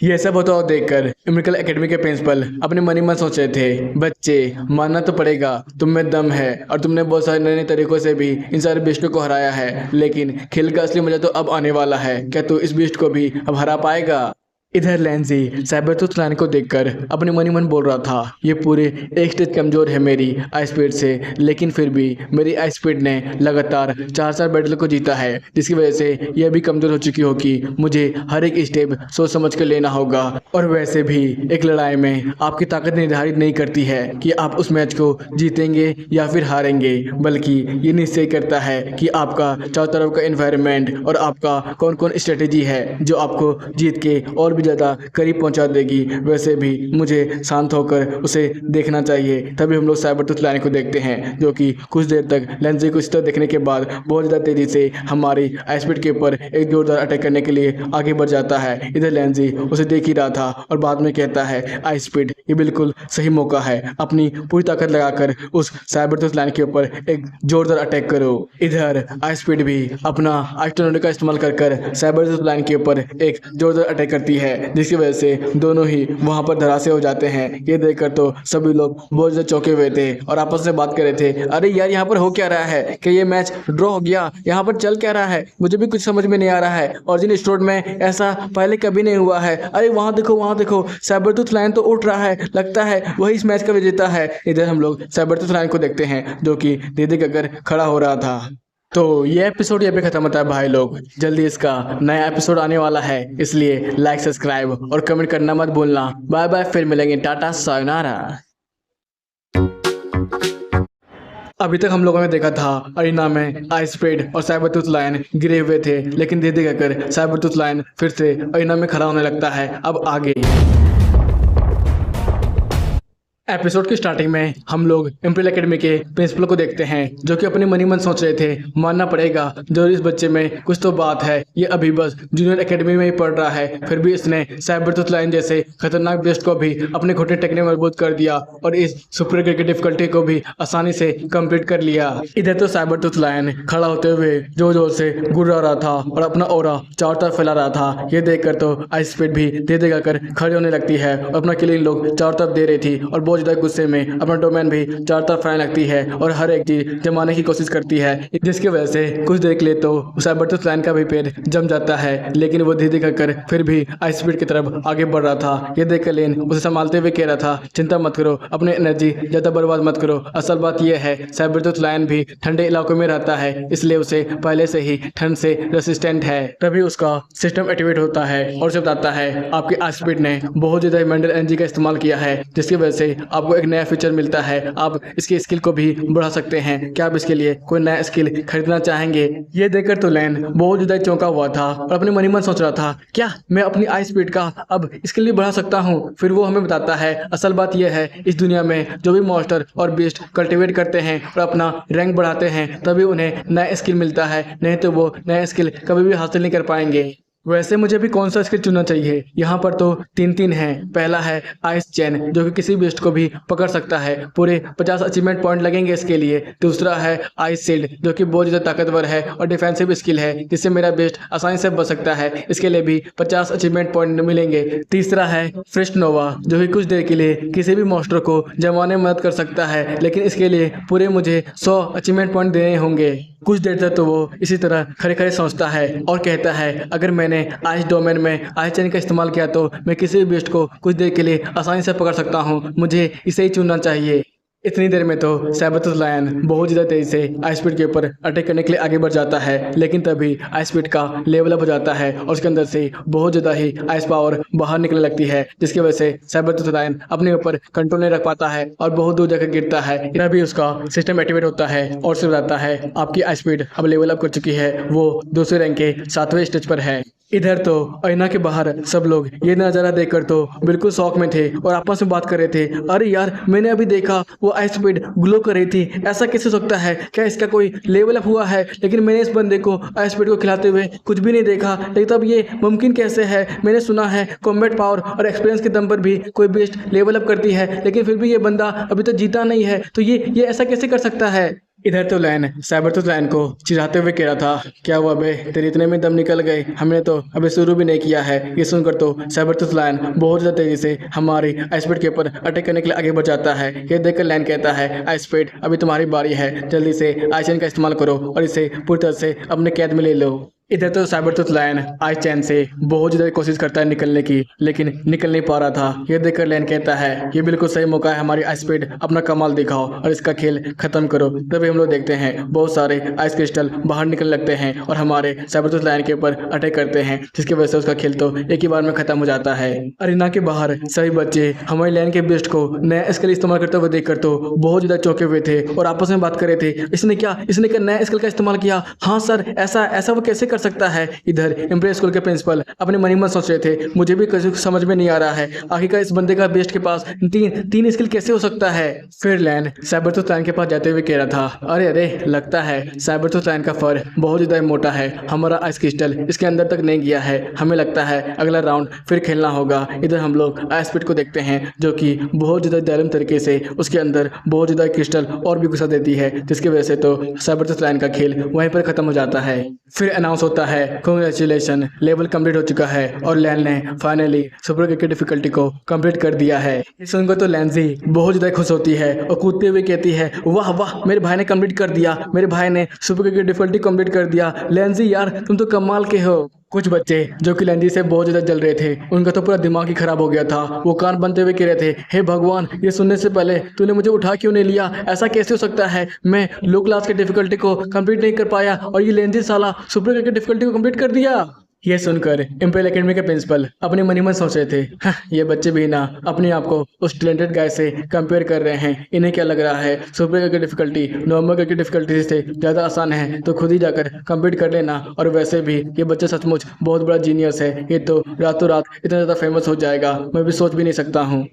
ये सब होता हुआ देखकर मिरेकल एकेडमी के प्रिंसिपल अपने मन ही मन सोच रहे थे, बच्चे मानना तो पड़ेगा तुम में दम है और तुमने बहुत सारे नए नए तरीकों से भी इन सारे बिस्टों को हराया है, लेकिन खेल का असली मजा तो अब आने वाला है। क्या तू इस बीस्ट को भी अब हरा पाएगा। इधर लेंजी साइबर टूथ लायन को देखकर अपने मन ही मन बोल रहा था, ये पूरे एक स्टेज कमजोर है मेरी आई स्पीड से, लेकिन फिर भी मेरी आई स्पीड ने लगातार 4 बैटल को जीता है, जिसकी वजह से यह भी कमजोर हो चुकी होगी। मुझे हर एक स्टेप सोच समझ कर लेना होगा। और वैसे भी एक लड़ाई में आपकी ताकत निर्धारित नहीं करती है कि आप उस मैच को जीतेंगे या फिर हारेंगे, बल्कि ये निश्चय करता है कि आपका चारों तरफ का एनवायरनमेंट और आपका कौन कौन स्ट्रेटेजी है जो आपको जीत के और भी ज़्यादा करीब पहुंचा देगी। वैसे भी मुझे शांत होकर उसे देखना चाहिए। तभी हम लोग साइबर टूथ लायन को देखते हैं जो कि कुछ देर तक लेंजी को इस तरह देखने के बाद बहुत ज़्यादा तेज़ी से हमारी आई स्पीड के ऊपर एक जोरदार अटैक करने के लिए आगे बढ़ जाता है। इधर लेंजी उसे देख ही रहा था और बाद में कहता है, आई स्पीड ये बिल्कुल सही मौका है, अपनी पूरी ताकत लगाकर उस साइबर टूथ लायन के ऊपर एक जोरदार अटैक करो। इधर आई स्पीड भी अपना आइस का इस्तेमाल कर साइबर टूथ लायन के ऊपर एक जोरदार अटैक करती है, जिसकी वजह से दोनों ही वहां पर धराशायी हो जाते हैं। ये देखकर तो सभी लोग बहुत ज्यादा चौंके हुए थे और आपस में बात कर रहे थे, अरे यार यहाँ पर हो क्या रहा है, कि ये मैच ड्रॉ हो गया, यहाँ पर चल क्या रहा है, मुझे भी कुछ समझ में नहीं आ रहा है। और जिन स्टोर में ऐसा पहले कभी नहीं हुआ है। अरे वहाँ देखो साइबर टूथ लायन तो उठ रहा है, लगता है वही इस मैच का विजेता है। इधर हम लोग साइबर टूथ लायन को देखते हैं जो कि दीदी के घर खड़ा हो रहा था। तो ये एपिसोड यहाँ पे खत्म होता है भाई लोग, जल्दी इसका नया एपिसोड आने वाला है, इसलिए लाइक सब्सक्राइब और कमेंट करना मत भूलना। बाय बाय, फिर मिलेंगे, टाटा सायोनारा। अभी तक हम लोगों ने देखा था अरीना में आई स्पीड और साइबर टूथ लायन गिरे हुए थे, लेकिन धीरे धीरे कर साइबर टूथ लायन फिर से अरीना में खड़ा होने लगता है। अब आगे एपिसोड की स्टार्टिंग में हम लोग इम्पीरियल एकेडमी के प्रिंसिपल को देखते हैं जो कि अपने मन ही मन सोच रहे थे मानना पड़ेगा जो इस बच्चे में कुछ तो बात है। ये अभी बस जूनियर एकेडमी में ही पढ़ रहा है, फिर भी इसने साइबरटूथ लायन जैसे खतरनाक बेस्ट को भी अपने घुटने टेकने में मजबूत कर दिया और इस सुपर की डिफिकल्टी को भी आसानी से कंप्लीट कर लिया। इधर तो साइबरटूथ लायन खड़ा होते हुए जोर जोर से गुर्रा रहा था और अपना ऑरा चारों तरफ फैला रहा था। ये देखकर तो आइस स्पीड भी दे देगा कर खड़े होने लगती है और अपना किलिंग लोग चारों तरफ दे रही थी और बहुत ज्यादा गुस्से में अपना डोमेन भी चारों तरफ फैलाने लगती है और हर एक चीज जमाने की कोशिश करती है, जिसकी वजह से कुछ देख ले तो साइबरटूथ लायन का भी पेड़ जम जाता है। लेकिन वो धीरे धीरे कर फिर भी आइस स्पीड की तरफ आगे बढ़ रहा था। ये देखकर लेन उसे संभालते हुए कह रहा था, चिंता मत करो, अपने एनर्जी ज्यादा बर्बाद मत करो। असल बात यह है साइबरटूथ लायन भी ठंडे इलाकों में रहता है, इसलिए उसे पहले से ही ठंड से रेसिस्टेंट है। तभी उसका सिस्टम एक्टिवेट होता है और उसे बताता है आपके आइस स्पीड ने बहुत ज्यादा मेंटल एनर्जी का इस्तेमाल किया है, जिसकी वजह से आपको एक नया फीचर मिलता है। आप इसकी स्किल को भी बढ़ा सकते हैं। क्या आप इसके लिए कोई नया स्किल खरीदना चाहेंगे? ये देखकर तो लैन बहुत ज्यादा चौंका हुआ था और अपने मन ही मन सोच रहा था, क्या मैं अपनी आई स्पीड का अब स्किल भी बढ़ा सकता हूँ? फिर वो हमें बताता है असल बात यह है इस दुनिया में जो भी मॉन्स्टर और बीस्ट कल्टिवेट करते हैं और अपना रैंक बढ़ाते हैं तभी उन्हें नया स्किल मिलता है, नहीं तो वो नया स्किल कभी भी हासिल नहीं कर पाएंगे। वैसे मुझे भी कौन सा स्किल चुनना चाहिए? यहाँ पर तो तीन तीन हैं। पहला है आइस चैन जो कि किसी बेस्ट को भी पकड़ सकता है, पूरे 50 अचीवमेंट पॉइंट लगेंगे इसके लिए। दूसरा है आइस शील्ड जो कि बहुत ज़्यादा ताकतवर है और डिफेंसिव स्किल है, जिससे मेरा बेस्ट आसानी से बच सकता है, इसके लिए भी 50 अचीवमेंट पॉइंट मिलेंगे। तीसरा है फ्रेश नोवा जो कि कुछ देर के लिए किसी भी मॉन्स्टर को जमाने में मदद कर सकता है, लेकिन इसके लिए पूरे मुझे 100 अचीवमेंट पॉइंट देने होंगे। कुछ देर तक तो वो इसी तरह खड़े खड़े सोचता है और कहता है अगर मैंने आइस डोमेन में आइस चैन का इस्तेमाल किया तो मैं किसी भी बेस्ट को कुछ देर के लिए आसानी से पकड़ सकता हूँ, मुझे इसे ही चुनना चाहिए। इतनी देर में तो साइबरटूथ लायन बहुत ज़्यादा तेजी से आइस स्पीड के ऊपर अटैक करने के लिए आगे बढ़ जाता है, लेकिन तभी आइस स्पीड का लेवल अप हो जाता है और उसके अंदर से बहुत ज़्यादा ही आइस पावर बाहर निकलने लगती है, जिसकी वजह से साइबरटूथ लायन अपने ऊपर कंट्रोल नहीं रख पाता है और बहुत दूर जाकर गिरता है। इधर भी उसका सिस्टम एक्टिवेट होता है और उसे बताता है आपकी आइस स्पीड अब लेवल अप कर चुकी है, वो दूसरे रैंक के 7वें स्टेज पर है। इधर तो आईना के बाहर सब लोग ये नज़ारा देखकर तो बिल्कुल शौक में थे और आपस में बात कर रहे थे, अरे यार मैंने अभी देखा वो आइस स्पीड ग्लो कर रही थी, ऐसा कैसे हो सकता है? क्या इसका कोई लेवल अप हुआ है? लेकिन मैंने इस बंदे को आइस स्पीड को खिलाते हुए कुछ भी नहीं देखा, लेकिन तब ये मुमकिन कैसे है? मैंने सुना है कॉम्बैट पावर और एक्सपीरियंस के दम पर भी कोई बेस्ट लेवल अप करती है, लेकिन फिर भी ये बंदा अभी तक जीता नहीं है, तो ये ऐसा कैसे कर सकता है? इधर तो लैन साइबरटूथ लायन को चिढ़ाते हुए कह रहा था, क्या हुआ बे, तेरे इतने में दम निकल गए? हमने तो अभी शुरू भी नहीं किया है। ये सुनकर तो साइबरटूथ लायन बहुत ज़्यादा तेजी से हमारी आइस स्पीड के ऊपर अटैक करने के लिए आगे बढ़ जाता है। ये देखकर लैन कहता है आइस स्पीड अभी तुम्हारी बारी है, जल्दी से आइस चैन का इस्तेमाल करो और इसे पूरी तरह से अपने कैद में ले लो। इधर तो साइबरटूथ लायन आइस चैन से बहुत ज़्यादा कोशिश करता है निकलने की, लेकिन निकल नहीं पा रहा था। ये देखकर लैन कहता है ये बिल्कुल सही मौका है, हमारी आइस स्पीड अपना कमाल दिखाओ और इसका खेल खत्म करो। तभी हम लोग देखते हैं बहुत सारे आइस क्रिस्टल बाहर निकलने लगते हैं और हमारे साइबरटूथ लायन के ऊपर अटैक करते हैं, जिसकी वजह से उसका खेल तो एक ही बार में खत्म हो जाता है। अरीना के बाहर सभी बच्चे हमारी लायन के बेस्ट को नया स्किल इस्तेमाल करते हुए देखकर तो बहुत ज़्यादा चौंके हुए थे और आपस में बात कर रहे थे, इसने क्या नया स्किल का इस्तेमाल किया? हाँ सर, ऐसा वो कैसे कर सकता है? इधर इम्प्रियल स्कूल के प्रिंसिपल अपने मन ही मन सोच रहे थे, मुझे भी कुछ समझ में नहीं आ रहा है, आखिरकार इस बंदे का बेस्ट के पास तीन स्किल कैसे हो सकता है? फिर लैन साइबरटूथ लायन के पास जाते हुए कह रहा था, अरे लगता है साइबरटूथ लायन का फर बहुत ज़्यादा मोटा है, हमारा आइस क्रिस्टल इसके अंदर तक नहीं गया है, हमें लगता है अगला राउंड फिर खेलना होगा। इधर हम लोग आइस स्पीड को देखते हैं जो कि बहुत ज़्यादा जालिम तरीके से उसके अंदर बहुत ज़्यादा क्रिस्टल और भी घुसा देती है, जिसकी वजह से तो साइबरटूथ लायन का खेल वहीं पर खत्म हो जाता है। फिर अनाउंस होता है कांग्रेचुलेशन, लेवल कंप्लीट हो चुका है और लैन ने फाइनली सुपर की डिफिकल्टी को कंप्लीट कर दिया है। सुनकर तो लैंजी बहुत ज़्यादा खुश होती है और कूदते हुए कहती है, वाह वाह, मेरे भाई ने कंप्लीट कर दिया, मेरे भाई ने सुपर की डिफिकल्टी कंप्लीट कर दिया। लैंजी यार तुम तो कमाल के हो। कुछ बच्चे जो कि लैंजी से बहुत ज़्यादा जल रहे थे, उनका तो पूरा दिमाग ही खराब हो गया था। वो कान बनते हुए कह रहे थे, हे भगवान, ये सुनने से पहले तूने मुझे उठा क्यों नहीं लिया? ऐसा कैसे हो सकता है? मैं लो क्लास के डिफिकल्टी को कंप्लीट नहीं कर पाया और ये लैंजी साला सुपर की डिफिकल्टी को कंप्लीट कर दिया। ये सुनकर इम्पीरियल एकेडमी के प्रिंसिपल अपने मन ही मन सोच रहे थे, हाँ, ये बच्चे भी ना अपने आप को उस टैलेंटेड गाय से कंपेयर कर रहे हैं, इन्हें क्या लग रहा है सुपर की डिफिकल्टी नॉर्मल की डिफिकल्टी से ज़्यादा आसान है, तो खुद ही जाकर कंप्लीट कर लेना। और वैसे भी ये बच्चा सचमुच बहुत बड़ा जीनियस है, ये तो रातों रात इतना ज़्यादा फेमस हो जाएगा, मैं भी सोच भी नहीं सकता हूँ।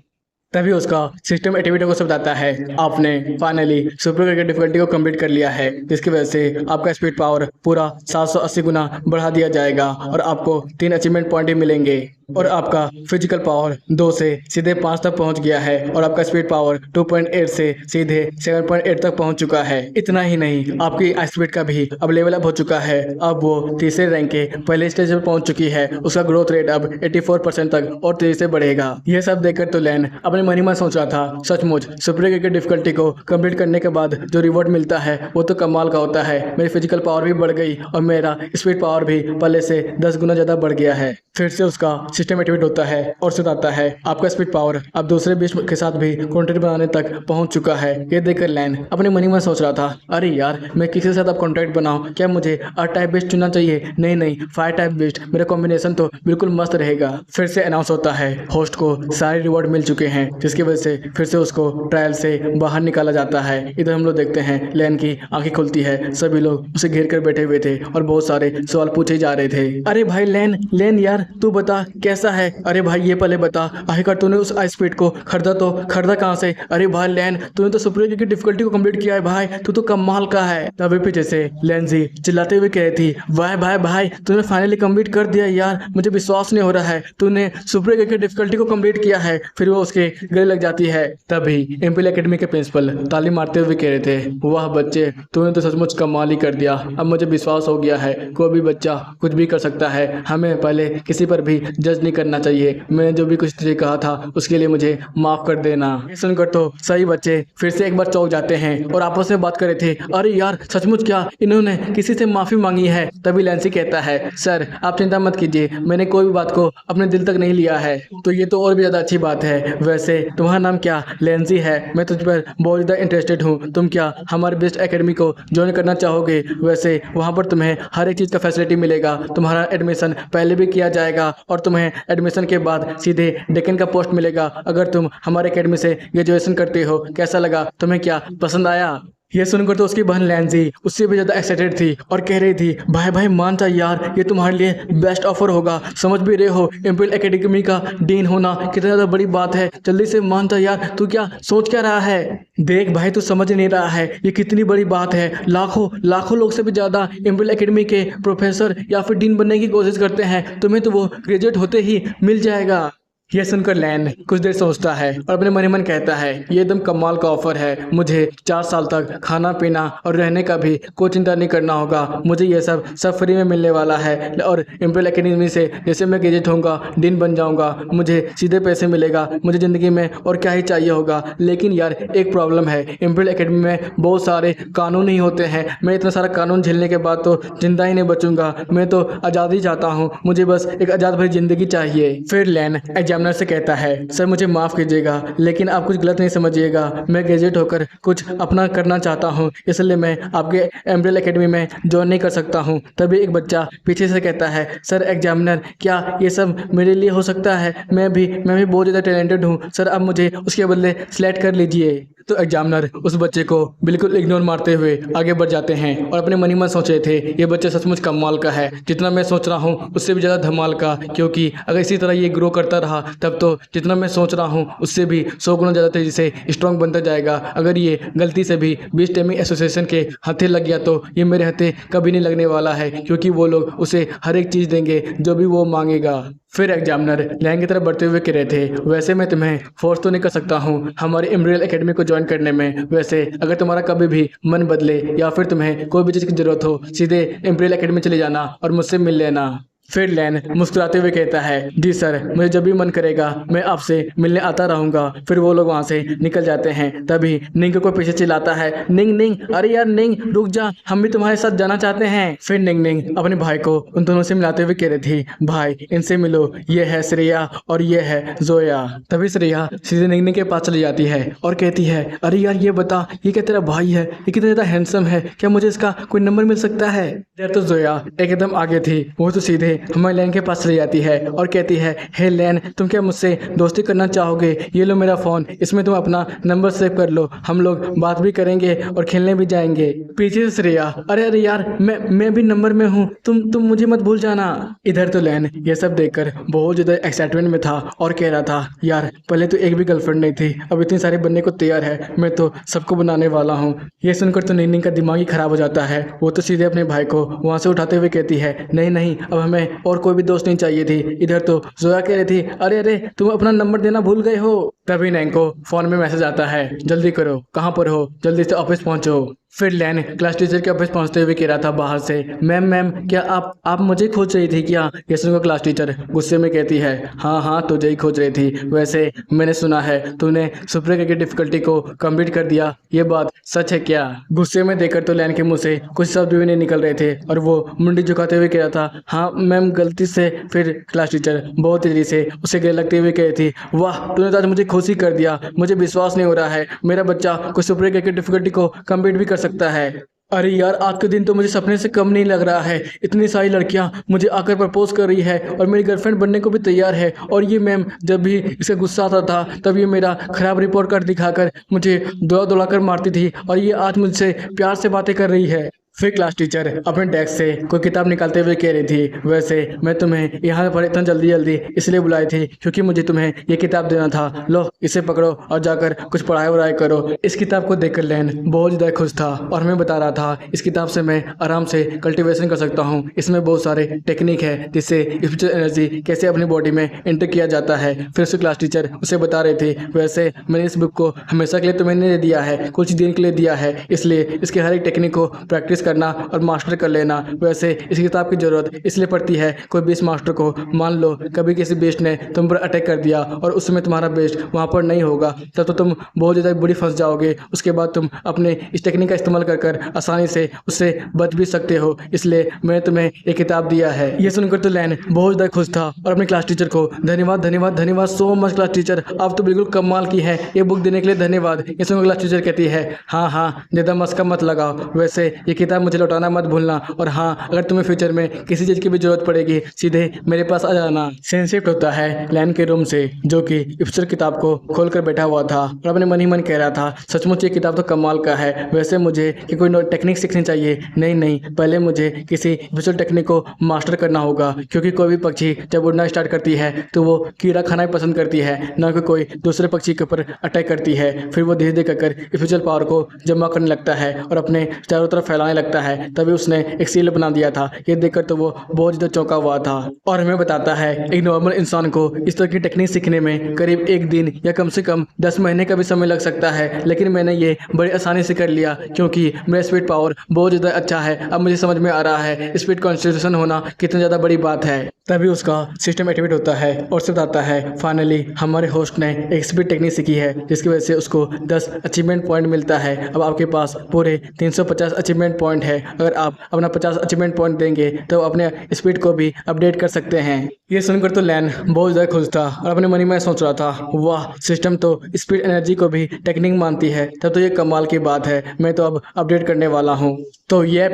तभी उसका सिस्टम एक्टिविटी को सब बताता है आपने फाइनली सुपर क्रिकेट डिफिकल्टी को कंप्लीट कर लिया है, जिसकी वजह से आपका स्पीड पावर पूरा 780 गुना बढ़ा दिया जाएगा और आपको 3 अचीवमेंट पॉइंट ही मिलेंगे और आपका फिजिकल पावर 2 से सीधे 5 तक पहुंच गया है और आपका स्पीड पावर 2.8 से सीधे 7.8 तक पहुंच चुका है। इतना ही नहीं, आपकी स्पीड का भी अब लेवल अप हो चुका है। अब वो तीसरे रैंक के पहले स्टेज पर पहुंच चुकी है। उसका ग्रोथ रेट अब 84% तक और तेजी से बढ़ेगा। यह सब देखकर तो लैन अपने मन ही मन सोच रहा था, सचमुच सुपर क्रिकेट डिफिकल्टी को कंप्लीट करने के बाद जो रिवॉर्ड मिलता है वो तो कमाल का होता है। मेरी फिजिकल पावर भी बढ़ गई और मेरा स्पीड पावर भी पहले से 10 गुना ज्यादा बढ़ गया है। फिर से उसका सिस्टम एक्टिवेट होता है और सुनाता है आपका स्पीड पावर अब दूसरे बीच के साथ भी कॉन्ट्रैक्ट बनाने तक पहुंच चुका है। ये देखकर लैन अपने मन ही मन सोच रहा था, अरे यार मैं किसी के साथ अब कॉन्ट्रैक्ट बनाऊं, क्या मुझे अर्थ टाइप बेस्ट चुनना चाहिए? नहीं, फायर टाइप बेस्ट, मेरा कॉम्बिनेशन तो बिल्कुल मस्त रहेगा। फिर से अनाउंस होता है होस्ट को सारे रिवॉर्ड मिल चुके हैं, जिसकी वजह से फिर से उसको ट्रायल से बाहर निकाला जाता है। इधर हम लोग देखते हैं लैन की आंखें खुलती है, सभी लोग उसे घेर कर बैठे हुए थे और बहुत सारे सवाल पूछे जा रहे थे। अरे भाई लैन यार तू बता कैसा है? अरे भाई ये पहले बता, आखिरकार तूने उस आइस स्पीड को खरीदा कहाँ से? अरे भाई लैन तूने तो सुपर क्रिकेट की डिफिकल्टी को कंप्लीट किया है भाई, तू तो कमाल का है। तभी पीछे से लैंजी चिल्लाते हुए कह रही थी, भाई तूने फाइनली कंप्लीट कर दिया यार, मुझे विश्वास नहीं हो रहा है तूने सुपर क्रिकेट डिफिकल्टी को कंप्लीट किया है। फिर वो उसके गले लग जाती है। तभी एम्पिल एकेडमी के प्रिंसिपल ताली मारते हुए कह रहे थे, वाह बच्चे तूने तो सचमुच कमाल ही कर दिया, अब मुझे विश्वास हो गया है कोई भी बच्चा कुछ भी कर सकता है, हमें पहले किसी पर भी जज नहीं करना चाहिए। मैंने जो भी कुछ तुझे कहा था उसके लिए मुझे माफ कर देना। ये सुनकर तो सही बच्चे फिर से एक बार चौंक जाते हैं और आपस में बात कर रहे थे, अरे यार सचमुच क्या इन्होंने किसी से माफी मांगी है? तभी लैंसी कहता है, सर आप चिंता मत कीजिए, मैंने कोई भी बात को अपने दिल तक नहीं लिया है। तो ये तो और भी ज्यादा अच्छी बात है। वैसे तुम्हारा नाम क्या? लैंसी है। मैं तुझ पर बहुत ज्यादा इंटरेस्टेड हूँ, तुम क्या हमारे बेस्ट एकेडमी को ज्वाइन करना चाहोगे? वैसे वहाँ पर तुम्हें हर एक चीज का फैसिलिटी मिलेगा, तुम्हारा एडमिशन पहले भी किया जाएगा और तुम्हें एडमिशन के बाद सीधे डेकन का पोस्ट मिलेगा अगर तुम हमारे एकेडमी से ग्रेजुएशन करते हो। कैसा लगा तुम्हें, क्या पसंद आया? ये सुनकर तो उसकी बहन लैंजी उससे भी ज्यादा एक्साइटेड थी और कह रही थी, भाई मान जा यार, ये तुम्हारे लिए बेस्ट ऑफर होगा। समझ भी रहे हो इम्पीरियल एकेडमी का डीन होना कितना ज्यादा बड़ी बात है, जल्दी से मान जा यार। तू क्या सोच क्या रहा है? देख भाई तू समझ नहीं रहा है ये कितनी बड़ी बात है। लाखों लोग से भी ज्यादा इम्पीरियल एकेडमी के प्रोफेसर या फिर डीन बनने की कोशिश करते हैं, तुम्हें तो वो ग्रेजुएट होते ही मिल जाएगा। यह सुनकर लैन कुछ देर सोचता है और अपने मन ही मन कहता है, ये एकदम कमाल का ऑफर है, मुझे 4 साल तक खाना पीना और रहने का भी कोई चिंता नहीं करना होगा, मुझे ये सब फ्री में मिलने वाला है और इम्पीरियल एकेडमी से जैसे मैं ग्रेजुएट होऊंगा, डीन बन जाऊंगा, मुझे सीधे पैसे मिलेगा, मुझे ज़िंदगी में और क्या ही चाहिए होगा। लेकिन यार एक प्रॉब्लम है, इम्पीरियल एकेडमी में बहुत सारे कानून ही होते हैं, मैं इतना सारा कानून झेलने के बाद तो जिंदा ही नहीं बचूंगा, मैं तो आज़ादी चाहता हूँ, मुझे बस एक आज़ाद भरी जिंदगी चाहिए। फिर लैन एग्जामिनर से कहता है, सर मुझे माफ कीजिएगा लेकिन आप कुछ गलत नहीं समझिएगा, मैं ग्रेजुएट होकर कुछ अपना करना चाहता हूँ, इसलिए मैं आपके इम्पीरियल एकेडमी में ज्वाइन नहीं कर सकता हूँ। तभी एक बच्चा पीछे से कहता है, सर एग्जामिनर क्या ये सब मेरे लिए हो सकता है? मैं भी बहुत ज़्यादा टैलेंटेड हूँ सर, अब मुझे उसके बदले सिलेक्ट कर लीजिए। तो एग्जामिनर उस बच्चे को बिल्कुल इग्नोर मारते हुए आगे बढ़ जाते हैं और अपने मन ही मन सोच रहे थे, ये बच्चा सचमुच कमाल का है, जितना मैं सोच रहा हूँ उससे भी ज़्यादा धमाल का, क्योंकि अगर इसी तरह ये ग्रो करता रहा तब तो जितना मैं सोच रहा हूँ उससे भी 100 गुना ज़्यादा तेजी से स्ट्रॉन्ग बनता जाएगा। अगर ये गलती से भी बीच टेमिंग एसोसिएशन के हाथे लग गया तो ये मेरे हाथे कभी नहीं लगने वाला है, क्योंकि वो लोग उसे हर एक चीज़ देंगे जो भी वो मांगेगा। फिर एग्जामिनर लैन की तरफ बढ़ते हुए कह रहे थे, वैसे मैं तुम्हें फोर्स तो नहीं कर सकता हूँ हमारे इम्पीरियल एकेडमी को ज्वाइन करने में, वैसे अगर तुम्हारा कभी भी मन बदले या फिर तुम्हें कोई भी चीज़ की जरूरत हो सीधे इम्पीरियल एकेडमी चले जाना और मुझसे मिल लेना। फिर लैन मुस्कुराते हुए कहता है, जी सर मुझे जब भी मन करेगा मैं आपसे मिलने आता रहूंगा। फिर वो लोग वहाँ से निकल जाते हैं। तभी निंग को पीछे चिल्लाता है, निंग अरे यार निंग रुक जा, हम भी तुम्हारे साथ जाना चाहते हैं। फिर निंग अपने भाई को उन दोनों से मिलाते हुए कह रही थी, भाई इनसे मिलो, ये है श्रेया और ये है जोया। तभी श्रेया सीधे निंग के पास चली जाती है और कहती है, अरे यार ये बता ये क्या तेरा भाई है, ये कितना ज़्यादा हैंडसम है, क्या मुझे इसका कोई नंबर मिल सकता है? इधर तो जोया एकदम आगे थी, वो तो सीधे हमारे लैन के पास चली जाती है और कहती है, हे लैन, तुम क्या मुझसे दोस्ती करना चाहोगे? ये लो मेरा फ़ोन, इसमें तुम अपना नंबर सेव कर लो, हम लोग बात भी करेंगे और खेलने भी जाएंगे। पीछे से श्रेया, अरे अरे यार, मैं भी नंबर में हूँ, तुम मुझे मत भूल जाना। इधर तो लैन ये सब देखकर बहुत ज़्यादा एक्साइटमेंट में था और कह रहा था, यार पहले तो एक भी गर्लफ्रेंड नहीं थी, अब इतनी सारी बनने को तैयार है, मैं तो सबको बनाने वाला हूँ। ये सुनकर तो निन्नी का दिमाग ही खराब हो जाता है। वो तो सीधे अपने भाई को वहाँ से उठाते हुए कहती है, नहीं नहीं, अब हमें और कोई भी दोस्त नहीं चाहिए थी। इधर तो जोया कह रही थी, अरे अरे, तुम अपना नंबर देना भूल गए हो। तभी नैन को फोन में मैसेज आता है, जल्दी करो, कहाँ पर हो, जल्दी से ऑफिस पहुँचो। फिर लैन क्लास टीचर के ऑफिस पहुंचते हुए कह रहा था बाहर से, मैम मैम, क्या आप मुझे खोज रही थी क्या? ये सुनकर क्लास टीचर गुस्से में कहती है, हाँ हाँ, तुझे ही खोज रही थी। वैसे मैंने सुना है तूने सुपर की डिफिकल्टी को कंप्लीट कर दिया, ये बात सच है क्या? गुस्से में देखकर तो लैन के मुंह से कुछ शब्द भी नहीं निकल रहे थे और वो मुंडी झुकाते हुए कह रहा था, हाँ मैम, गलती से। फिर क्लास टीचर बहुत तेजी से उसे गले लगते हुए कह रही थी, वाह, तूने तो आज मुझे खुश ही कर दिया, मुझे विश्वास नहीं हो रहा है मेरा बच्चा कोई सुपर की डिफिकल्टी को कंप्लीट भी कर सकता है। अरे यार, आज के दिन तो मुझे सपने से कम नहीं लग रहा है। इतनी सारी लड़कियां मुझे आकर प्रपोज कर रही है और मेरी गर्लफ्रेंड बनने को भी तैयार है, और ये मैम जब भी इसका गुस्सा आता था तब ये मेरा खराब रिपोर्ट कार्ड दिखाकर मुझे दौड़ा दौड़ा कर मारती थी, और ये आज मुझसे प्यार से बातें कर रही है। फिर क्लास टीचर अपने डेस्क से कोई किताब निकालते हुए कह रही थी, वैसे मैं तुम्हें यहाँ पर इतना जल्दी जल्दी इसलिए बुलाई थी क्योंकि मुझे तुम्हें ये किताब देना था, लो इसे पकड़ो और जाकर कुछ पढ़ाई वढ़ाई करो। इस किताब को देखकर लैन बहुत ज़्यादा खुश था और हमें बता रहा था, इस किताब से मैं आराम से कल्टिवेशन कर सकता हूँ, इसमें बहुत सारे टेक्निक है जिससे स्पिरिचुअल एनर्जी कैसे अपनी बॉडी में एंटर किया जाता है। फिर उसे क्लास टीचर उसे बता रही थी, वैसे मैंने इस बुक को हमेशा के लिए तुम्हें नहीं दिया है, कुछ दिन के लिए दिया है, इसलिए इसके हर एक टेक्निक को प्रैक्टिस करना और मास्टर कर लेना। वैसे इस किताब की जरूरत इसलिए पड़ती है, कोई भी इस मास्टर को मान लो कभी किसी बेस्ट ने तुम पर अटैक कर दिया और उस समय तुम्हारा बेस्ट वहाँ पर नहीं होगा, तब तो तुम बहुत ज़्यादा बुरी फंस जाओगे। उसके बाद तुम अपने इस टेक्निक का इस्तेमाल कर आसानी से उससे बच भी सकते हो, इसलिए मैंने तुम्हें एक किताब दिया है। ये सुनकर तो लैन बहुत ज़्यादा खुश था और अपने क्लास टीचर को धन्यवाद धन्यवाद धन्यवाद सो मच क्लास टीचर, आप तो बिल्कुल कमाल की है, ये बुक देने के लिए धन्यवाद। ये सुनकर क्लास टीचर कहती है, हाँ हाँ, ज़्यादा मस्का मत लगाओ, वैसे ये किताब मुझे लौटाना मत भूलना, और हाँ, अगर तुम्हें फ्यूचर में किसी चीज़ की भी जरूरत पड़ेगी सीधे मेरे पास आ जाना। सीन शिफ्ट होता है लैन के रूम से, जो कि इफ्सर किताब को खोलकर बैठा हुआ था और अपने मन ही मन कह रहा था, सचमुच ये किताब तो कमाल का है, वैसे मुझे कि कोई टेक्निक सीखनी चाहिए। नहीं नहीं, पहले मुझे किसी विजुअल टेक्निक को मास्टर करना होगा, क्योंकि कोई भी पक्षी जब उड़ना स्टार्ट करती है तो वो कीड़ा खाना ही पसंद करती है, ना कि कोई दूसरे पक्षी के ऊपर अटैक करती है। फिर वो धीरे धीरे कर विजुअल पावर को जमा करने लगता है और अपने चारों तरफ फैलाने लगता है। तभी उसने एक सील बना दिया था। ये देखकर तो वो बहुत ज़्यादा चौंका हुआ था और हमें बताता है, एक नॉर्मल इंसान को इस तरह की टेक्निक सीखने में करीब 1 दिन या कम से कम 10 महीने का भी समय लग सकता है, लेकिन मैंने ये बड़ी आसानी से कर लिया क्योंकि मेरा स्पीड पावर बहुत ज़्यादा अच्छा है। अब मुझे समझ में आ रहा है स्पीड कॉन्स्टिट्यूशन होना कितना ज़्यादा बड़ी बात है। तभी उसका सिस्टम एक्टिवेट होता है और से बताता है, फाइनली हमारे होस्ट ने एक स्पीड टेक्निक सीखी है जिसकी वजह से उसको 10 अचीवमेंट पॉइंट मिलता है। अब आपके पास पूरे 350 अचीवमेंट पॉइंट है। अगर आप अपना 50 अचीवमेंट पॉइंट देंगे तो अपने स्पीड को भी अपडेट कर सकते हैं। ये सुनकर तो लैन बहुत ज़्यादा खुश था और अपने मन में सोच रहा था, वाह, सिस्टम तो स्पीड एनर्जी को भी टेक्निक मानती है, तब तो ये कमाल की बात है, मैं तो अब अपडेट करने वाला हूँ। तो ये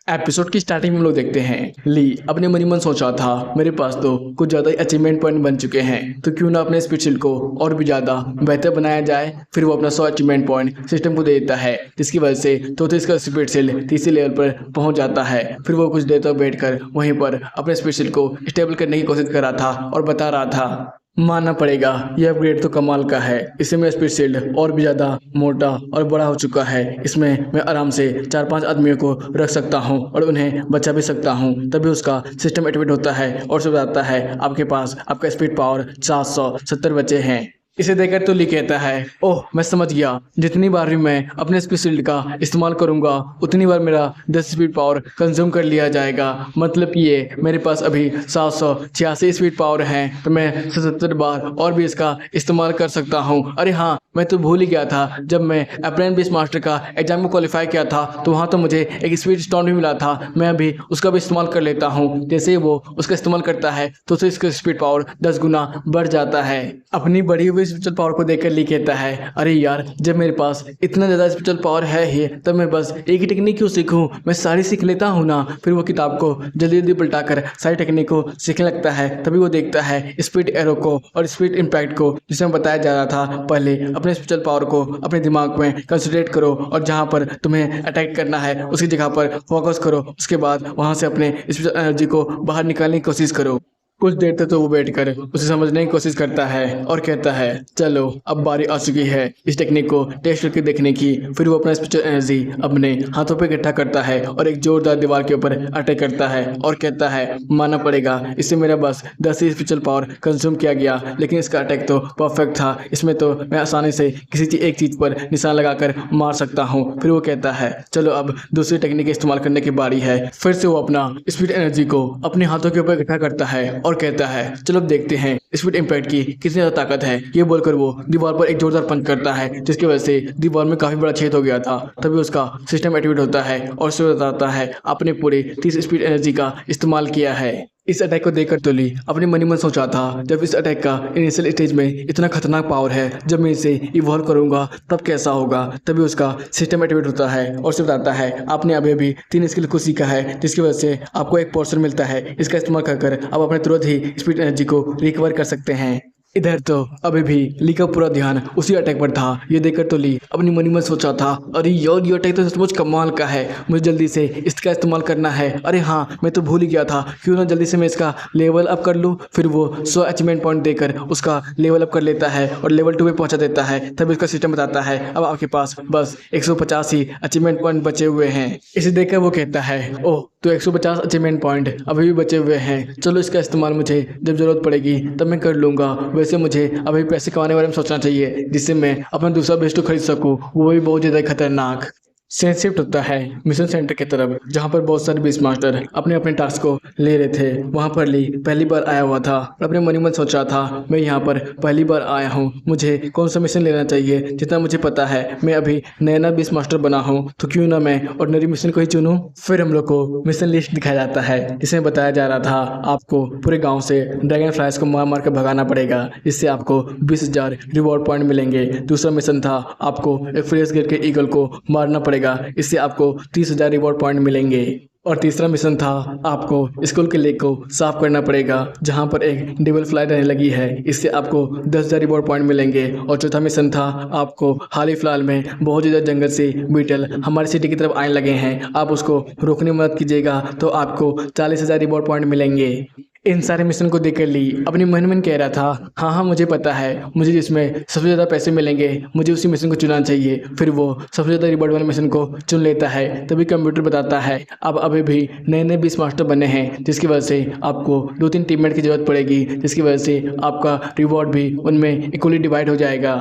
एपिसोड की स्टार्टिंग में हम लोग देखते हैं, ली अपने मन ही मन सोच रहा था, मेरे पास तो कुछ ज़्यादा ही अचीवमेंट पॉइंट बन चुके हैं, तो क्यों ना अपने स्पीड शील्ड को और भी ज़्यादा बेहतर बनाया जाए। फिर वो अपना 100 अचीवमेंट पॉइंट सिस्टम को दे देता है, जिसकी वजह से तो इसका स्पीड शील्ड तीसरे लेवल पर पहुंच जाता है। फिर वो कुछ देर तक बैठकर वहीं पर अपने स्पीड शील्ड को स्टेबल करने की कोशिश कर रहा था और बता रहा था, मानना पड़ेगा यह अपग्रेड तो कमाल का है, इससे मेरा स्पीड शील्ड और भी ज़्यादा मोटा और बड़ा हो चुका है। इसमें मैं आराम से 4-5 आदमियों को रख सकता हूं और उन्हें बचा भी सकता हूं। तभी उसका सिस्टम एक्टिवेट होता है और सब बताता है, आपके पास आपका स्पीड पावर 770 बचे हैं। इसे देखकर तो ली कहता है, ओह मैं समझ गया, जितनी बार भी मैं अपने स्पीड शील्ड का इस्तेमाल करूंगा उतनी बार मेरा 10 स्पीड पावर कंज्यूम कर लिया जाएगा। मतलब ये मेरे पास अभी 786 स्पीड पावर है, तो मैं 77 बार और भी इसका इस्तेमाल कर सकता हूं। अरे हाँ, मैं तो भूल ही गया था जब मैं अप्रेन बीस मास्टर का एग्जाम को क्वालिफाई किया था तो वहाँ तो मुझे एक स्पीड स्टोन भी मिला था। मैं अभी उसका भी इस्तेमाल कर लेता हूँ। जैसे ही वो उसका इस्तेमाल करता है तो उससे इसका स्पीड पावर 10 गुना बढ़ जाता है। अपनी बढ़ी हुई स्पिरिचुअल पावर को देखकर ली कहता है, अरे यार जब मेरे पास इतना ज़्यादा स्पिरिचुअल पावर है ही तब मैं बस एक ही टेक्निक क्यों सीखूं, मैं सारी सीख लेता हूँ ना। फिर वो किताब को जल्दी जल्दी पलटाकर सारी टेक्निक को सीखने लगता है। तभी वो देखता है स्पीड एरो को और स्पीड इम्पैक्ट को, जिसमें बताया जा रहा था पहले अपने स्पिरिचुअल पावर को अपने दिमाग में कंसंट्रेट करो और जहाँ पर तुम्हें अटैक करना है उसकी जगह पर फोकस करो। उसके बाद वहाँ से अपने स्पिरिचुअल एनर्जी को बाहर निकालने की कोशिश करो। कुछ देर तक तो वो बैठकर उसे समझने की कोशिश करता है और कहता है, चलो अब बारी आ चुकी है इस टेक्निक को टेस्ट करके देखने की। फिर वो अपना स्पिरिचुअल एनर्जी अपने हाथों पे इकट्ठा करता है और एक जोरदार दीवार के ऊपर अटैक करता है और कहता है, मानना पड़ेगा इससे मेरा बस 10 ही स्पिरिचुअल पावर कंज्यूम किया गया, लेकिन इसका अटैक तो परफेक्ट था। इसमें तो मैं आसानी से किसी एक चीज़ पर निशान लगाकर मार सकता हूँ। फिर वो कहता है, चलो अब दूसरी टेक्निक इस्तेमाल करने की बारी है। फिर से वो अपना स्पिरिट एनर्जी को अपने हाथों के ऊपर इकट्ठा करता है और कहता है, चलो अब देखते हैं स्पीड इम्पैक्ट की कितनी ज़्यादा ताकत है। ये बोलकर वो दीवार पर एक जोरदार पंच करता है जिसकी वजह से दीवार में काफ़ी बड़ा छेद हो गया था। तभी उसका सिस्टम एक्टिवेट होता है और उसे बताता है आपने पूरे 30 स्पीड एनर्जी का इस्तेमाल किया है। इस अटैक को देखकर तुली अपने मन ही मन सोचा था, जब इस अटैक का इनिशियल स्टेज में इतना खतरनाक पावर है, जब मैं इसे इवॉल्व करूंगा तब कैसा होगा। तभी उसका सिस्टम एक्टिवेट होता है और उसे बताता है आपने अभी अभी 3 स्किल को सीखा है जिसकी वजह से आपको एक पोर्शन मिलता है। इसका इस्तेमाल कर आप अपने तुरंत ही स्पीड एनर्जी को रिकवर कर सकते हैं। इधर तो अभी भी ली का पूरा ध्यान उसी अटैक पर था। ये देखकर तो ली अपनी मनी में सोचा था, अरे यार ये अटैक तो सचमुच कमाल का है, मुझे जल्दी से इसका इस्तेमाल करना है। अरे हाँ मैं तो भूल ही गया था, क्यों ना जल्दी से मैं इसका लेवल अप कर लूँ। फिर वो 100 अचीवमेंट पॉइंट देकर उसका लेवल अप कर लेता है और लेवल 2 पे पहुँचा देता है। तभी उसका सिस्टम बताता है अब आपके पास बस 150 ही अचीवमेंट पॉइंट बचे हुए हैं। इसे देखकर वो कहता है, ओह तो 150 अचीवमेंट पॉइंट अभी भी बचे हुए हैं, चलो इसका इस्तेमाल मुझे जब ज़रूरत पड़ेगी तब मैं कर लूँगा। वैसे मुझे अभी पैसे कमाने के बारे में सोचना चाहिए जिससे मैं अपना दूसरा बेस्ट खरीद सकूँ, वो भी बहुत ज़्यादा खतरनाक। सेंट शिफ्ट होता है मिशन सेंटर की तरफ, जहाँ पर बहुत सारे बीस मास्टर अपने अपने टास्क को ले रहे थे। वहाँ पर ली पहली बार आया हुआ था और अपने मन ही मन सोच रहा था, मैं यहाँ पर पहली बार आया हूँ, मुझे कौन सा मिशन लेना चाहिए। जितना मुझे पता है मैं अभी नया बीस मास्टर बना हूँ तो क्यों ना मैं ऑर्डिनरी मिशन को ही चुनूँ। फिर हम लोग को मिशन लिस्ट दिखाया जाता है जिसमें बताया जा रहा था आपको पूरे गाँव से ड्रैगन फ्लाइज को मार मार कर भगाना पड़ेगा, इससे आपको 20,000 रिवॉर्ड पॉइंट मिलेंगे। दूसरा मिशन था आपको एक फ्रेश गिर के ईगल को मारना पड़ेगा, इससे आपको 30,000 रिवॉर्ड पॉइंट मिलेंगे। और तीसरा मिशन था आपको स्कूल के लेक को साफ करना पड़ेगा जहां पर एक डेविल फ्लाई रहने लगी है, इससे आपको 10,000 रिवॉर्ड पॉइंट मिलेंगे। और चौथा मिशन था आपको हाल ही फिलहाल में बहुत ज़्यादा जंगल से बीटल हमारी सिटी की तरफ आने लगे हैं, आप उसको रोकने में मदद कीजिएगा तो आपको 40,000 रिवॉर्ड पॉइंट मिलेंगे। इन सारे मिशन को देखकर ली अपनी मन मन कह रहा था, हाँ हाँ मुझे पता है, मुझे जिसमें सबसे ज़्यादा पैसे मिलेंगे मुझे उसी मिशन को चुनना चाहिए। फिर वो सबसे ज़्यादा रिवॉर्ड वाले मिशन को चुन लेता है। तभी कंप्यूटर बताता है अब अभी भी नए नए बीस मास्टर बने हैं, जिसकी वजह से आपको 2-3 टीममेट की ज़रूरत पड़ेगी, जिसकी वजह से आपका रिवॉर्ड भी उनमें इक्वली डिवाइड हो जाएगा।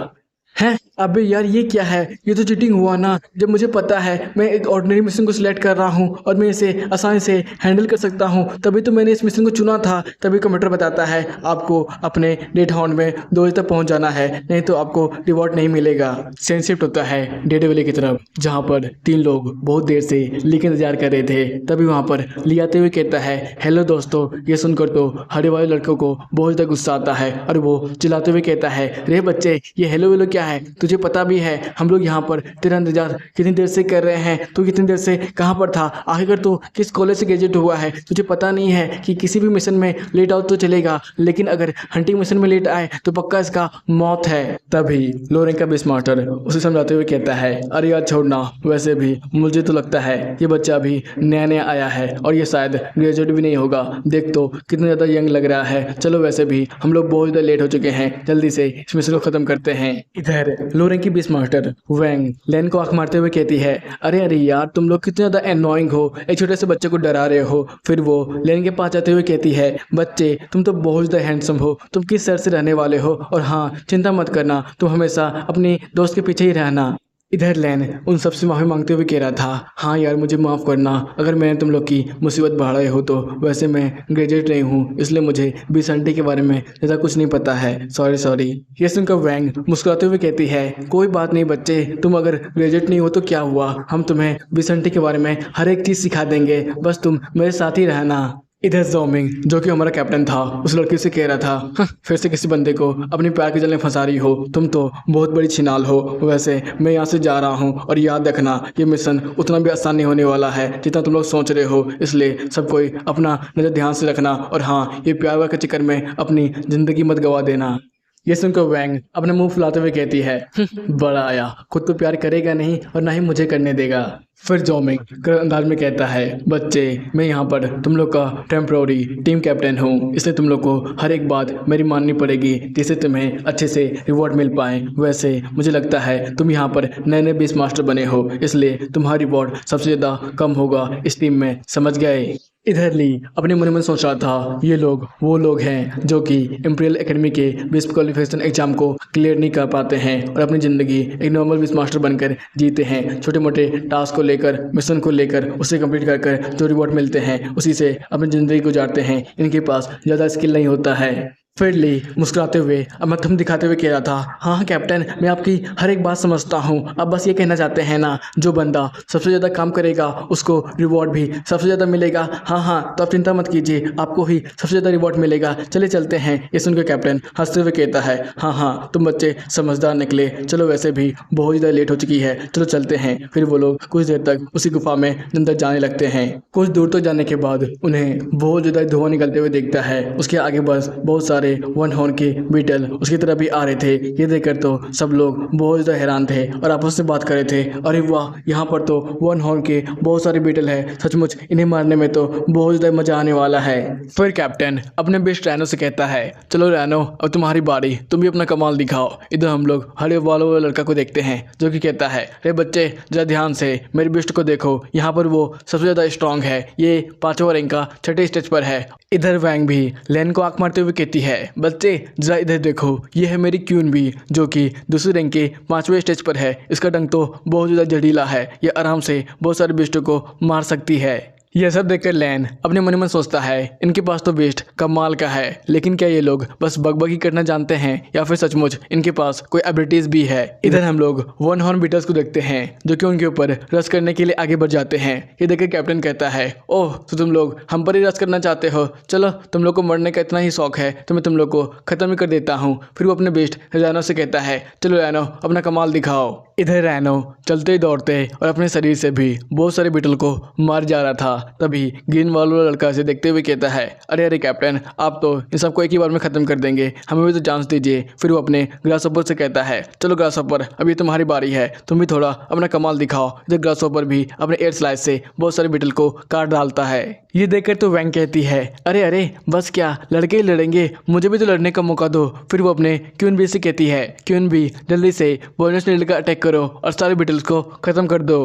हैं अबे यार ये क्या है, ये तो चीटिंग हुआ ना। जब मुझे पता है मैं एक ऑर्डिनरी मिशन को सिलेक्ट कर रहा हूँ और मैं इसे आसानी से हैंडल कर सकता हूँ, तभी तो मैंने इस मिशन को चुना था। तभी कंप्यूटर बताता है आपको अपने डेड हाउंड में 2 बजे तक पहुँच जाना है, नहीं तो आपको रिवॉर्ड नहीं मिलेगा। सेंट शिफ्ट होता है डेड वैली की तरफ, जहाँ पर 3 लोग बहुत देर से ली का इंतजार कर रहे थे। तभी वहाँ पर ली आते हुए कहता है, हेलो दोस्तों। ये सुनकर तो हरे वाले लड़कों को बहुत ज़्यादा गुस्सा आता है और वो चिल्लाते हुए कहता है, रे बच्चे ये हेलो वेलो क्या है, तुझे पता भी है हम लोग यहाँ पर तेरा इंतजार कितनी देर से कर रहे हैं, तू कितनी देर से कहाँ पर था, आखिरकार तू किस कॉलेज से ग्रेजुएट हुआ है, तुझे पता नहीं है कि किसी भी मिशन में लेट आउट तो चलेगा, लेकिन अगर हंटिंग मिशन में लेट आए तो पक्का इसका मौत है। तभी लोरेंग का बीस मास्टर उसे समझाते हुए कहता है, अरे यार छोड़ना, वैसे भी मुझे तो लगता है ये बच्चा अभी नया नया आया है और ये शायद ग्रेजुएट भी नहीं होगा, देख तो कितना ज़्यादा यंग लग रहा है। चलो वैसे भी हम लोग बहुत ज़्यादा लेट हो चुके हैं, जल्दी से इस मिशन को ख़त्म करते हैं। इधर लोरेंग की बीस मास्टर वैंग लेन को आंख मारते हुए कहती है, अरे अरे यार तुम लोग कितने ज़्यादा एनोइंग हो, एक छोटे से बच्चे को डरा रहे हो। फिर वो लेन के पास जाते हुए कहती है, बच्चे तुम तो बहुत ज़्यादा हैंडसम हो, तुम किस शहर से रहने वाले हो, और हाँ चिंता मत करना, तुम हमेशा अपनी दोस्त के पीछे ही रहना। इधर लैन उन सबसे माफ़ी मांगते हुए कह रहा था, हाँ यार मुझे माफ़ करना अगर मैंने तुम लोग की मुसीबत बढ़ाए हो तो। वैसे मैं ग्रेजुएट नहीं हूँ इसलिए मुझे बिसंटी के बारे में ज़्यादा कुछ नहीं पता है, सॉरी सॉरी। ये सुनकर वैंग मुस्कुराते हुए कहती है, कोई बात नहीं बच्चे, तुम अगर ग्रेजुएट नहीं हो तो क्या हुआ, हम तुम्हें बिसंटी के बारे में हर एक चीज़ सिखा देंगे, बस तुम मेरे साथ ही रहना। इधर जोमिंग जो कि हमारा कैप्टन था उस लड़की से कह रहा था, फिर से किसी बंदे को अपनी प्यार के जल में फंसा रही हो, तुम तो बहुत बड़ी छिनाल हो। वैसे मैं यहाँ से जा रहा हूँ और याद रखना ये मिशन उतना भी आसान नहीं होने वाला है जितना तुम लोग सोच रहे हो, इसलिए सब कोई अपना नज़र ध्यान से रखना और हाँ ये प्यार व्यार के चक्कर में अपनी ज़िंदगी मत गवा देना। ये सुनकर वैंग अपने मुंह फुलाते हुए कहती है, बड़ा आया, खुद तो प्यार करेगा नहीं और ना ही मुझे करने देगा। फिर जोमिंग कर अंदाज में कहता है, बच्चे मैं यहाँ पर तुम लोग का टेम्प्रोरी टीम कैप्टन हूँ, इसलिए तुम लोग को हर एक बात मेरी माननी पड़ेगी जिससे तुम्हें अच्छे से रिवॉर्ड मिल पाए। वैसे मुझे लगता है तुम यहाँ पर नए नए बेस मास्टर बने हो इसलिए तुम्हारा रिवॉर्ड सबसे ज़्यादा कम होगा इस टीम में, समझ गए। इधर ली अपने मन में सोच रहा था, ये लोग वो लोग हैं जो कि इंपीरियल एकेडमी के बेस क्वालिफिकेशन एग्जाम को क्लियर नहीं कर पाते हैं और अपनी ज़िंदगी एक नॉर्मल बेस मास्टर बनकर जीते हैं। छोटे मोटे टास्क को लेकर, मिशन को लेकर उसे कंप्लीट कर कर जो रिवॉर्ड मिलते हैं उसी से अपनी ज़िंदगी गुजारते हैं। इनके पास ज़्यादा स्किल नहीं होता है। फिर ली मुस्कुराते हुए अब मत्थम दिखाते हुए कह रहा था, हाँ कैप्टन मैं आपकी हर एक बात समझता हूँ, अब बस ये कहना चाहते हैं ना जो बंदा सबसे ज़्यादा काम करेगा उसको रिवॉर्ड भी सबसे ज़्यादा मिलेगा। हाँ हाँ तो आप चिंता मत कीजिए, आपको ही सबसे ज़्यादा रिवॉर्ड मिलेगा, चले चलते हैं। ये सुनकर कैप्टन हंसते हुए कहता है, हाँ हाँ तुम बच्चे समझदार निकले, चलो वैसे भी बहुत ज़्यादा लेट हो चुकी है, चलो चलते हैं। फिर वो लोग कुछ देर तक उसी गुफा में अंदर जाने लगते हैं। कुछ दूर तक जाने के बाद उन्हें बहुत ज़्यादा धुआं निकलते हुए देखता है। उसके आगे बस बहुत सारे वन हॉर्न के बीटल उसकी तरफ भी आ रहे थे। ये देखकर तो सब लोग बहुत ज़्यादा हैरान थे और आपस में बात कर रहे थे, अरे वाह यहाँ पर तो वन हॉर्न के बहुत सारे बीटल है, सचमुच इन्हें मारने में तो बहुत ज़्यादा मजा आने वाला है। फिर कैप्टन अपने बेस्ट रैनो से कहता है, चलो रैनो अब तुम्हारी बारी, तुम भी अपना कमाल दिखाओ। इधर हम लोग हरे वालों वाले लड़का को देखते हैं जो कि कहता है, अरे बच्चे जरा ध्यान से मेरे बेस्ट को देखो, यहाँ पर वो सबसे ज़्यादा स्ट्रांग है, ये 5वां रैंक का 6ठे स्टेज पर है। इधर वैंग भी लेन को आंख मारते हुए कहती है, बच्चे जरा इधर देखो, ये है मेरी क्यून भी जो कि दूसरे रैंक के 5वें स्टेज पर है। इसका डंक तो बहुत ज़्यादा जहरीला है, ये आराम से बहुत सारे बेस्टों को मार सकती है। यह सब देखकर लैन अपने मन में सोचता है, इनके पास तो बेस्ट कमाल का है, लेकिन क्या ये लोग बस बकबकी करना जानते हैं या फिर सचमुच इनके पास कोई एबिलिटीज भी है। इधर हम लोग वन हॉर्न बीटर्स को देखते हैं जो कि उनके ऊपर रश करने के लिए आगे बढ़ जाते हैं। ये देखकर कैप्टन कहता है, ओह तो तुम लोग हम पर ही रश करना चाहते हो, चलो तुम लोग को मरने का इतना ही शौक है तो मैं तुम लोग को खत्म ही कर देता हूँ। फिर वो अपने बेस्ट रैनो से कहता है, चलो रैनो अपना कमाल दिखाओ। इधर रैनो चलते दौड़ते और अपने शरीर से भी बहुत सारे बीटल को मार जा रहा था। तभी ग्रीन वाला लड़का से देखते हुए कहता है, अरे अरे कैप्टन आप तो इन सबको एक ही बार में ख़त्म कर देंगे, हमें भी तो चांस दीजिए। फिर वो अपने ग्रासहॉपर से कहता है, चलो ग्रासहॉपर अभी तुम्हारी बारी है, तुम भी थोड़ा अपना कमाल दिखाओ। इधर ग्रासहॉपर भी अपने एयर स्लाइस से बहुत सारे बीटल को काट डालता है। ये देखकर तो वैंग कहती है, अरे अरे बस क्या लड़के ही लड़ेंगे, मुझे भी तो लड़ने का मौका दो। फिर वो अपने क्यून बी से कहती है, क्यून बी जल्दी से बोनस नीडल का अटैक करो और सारे बीटल्स को खत्म कर दो।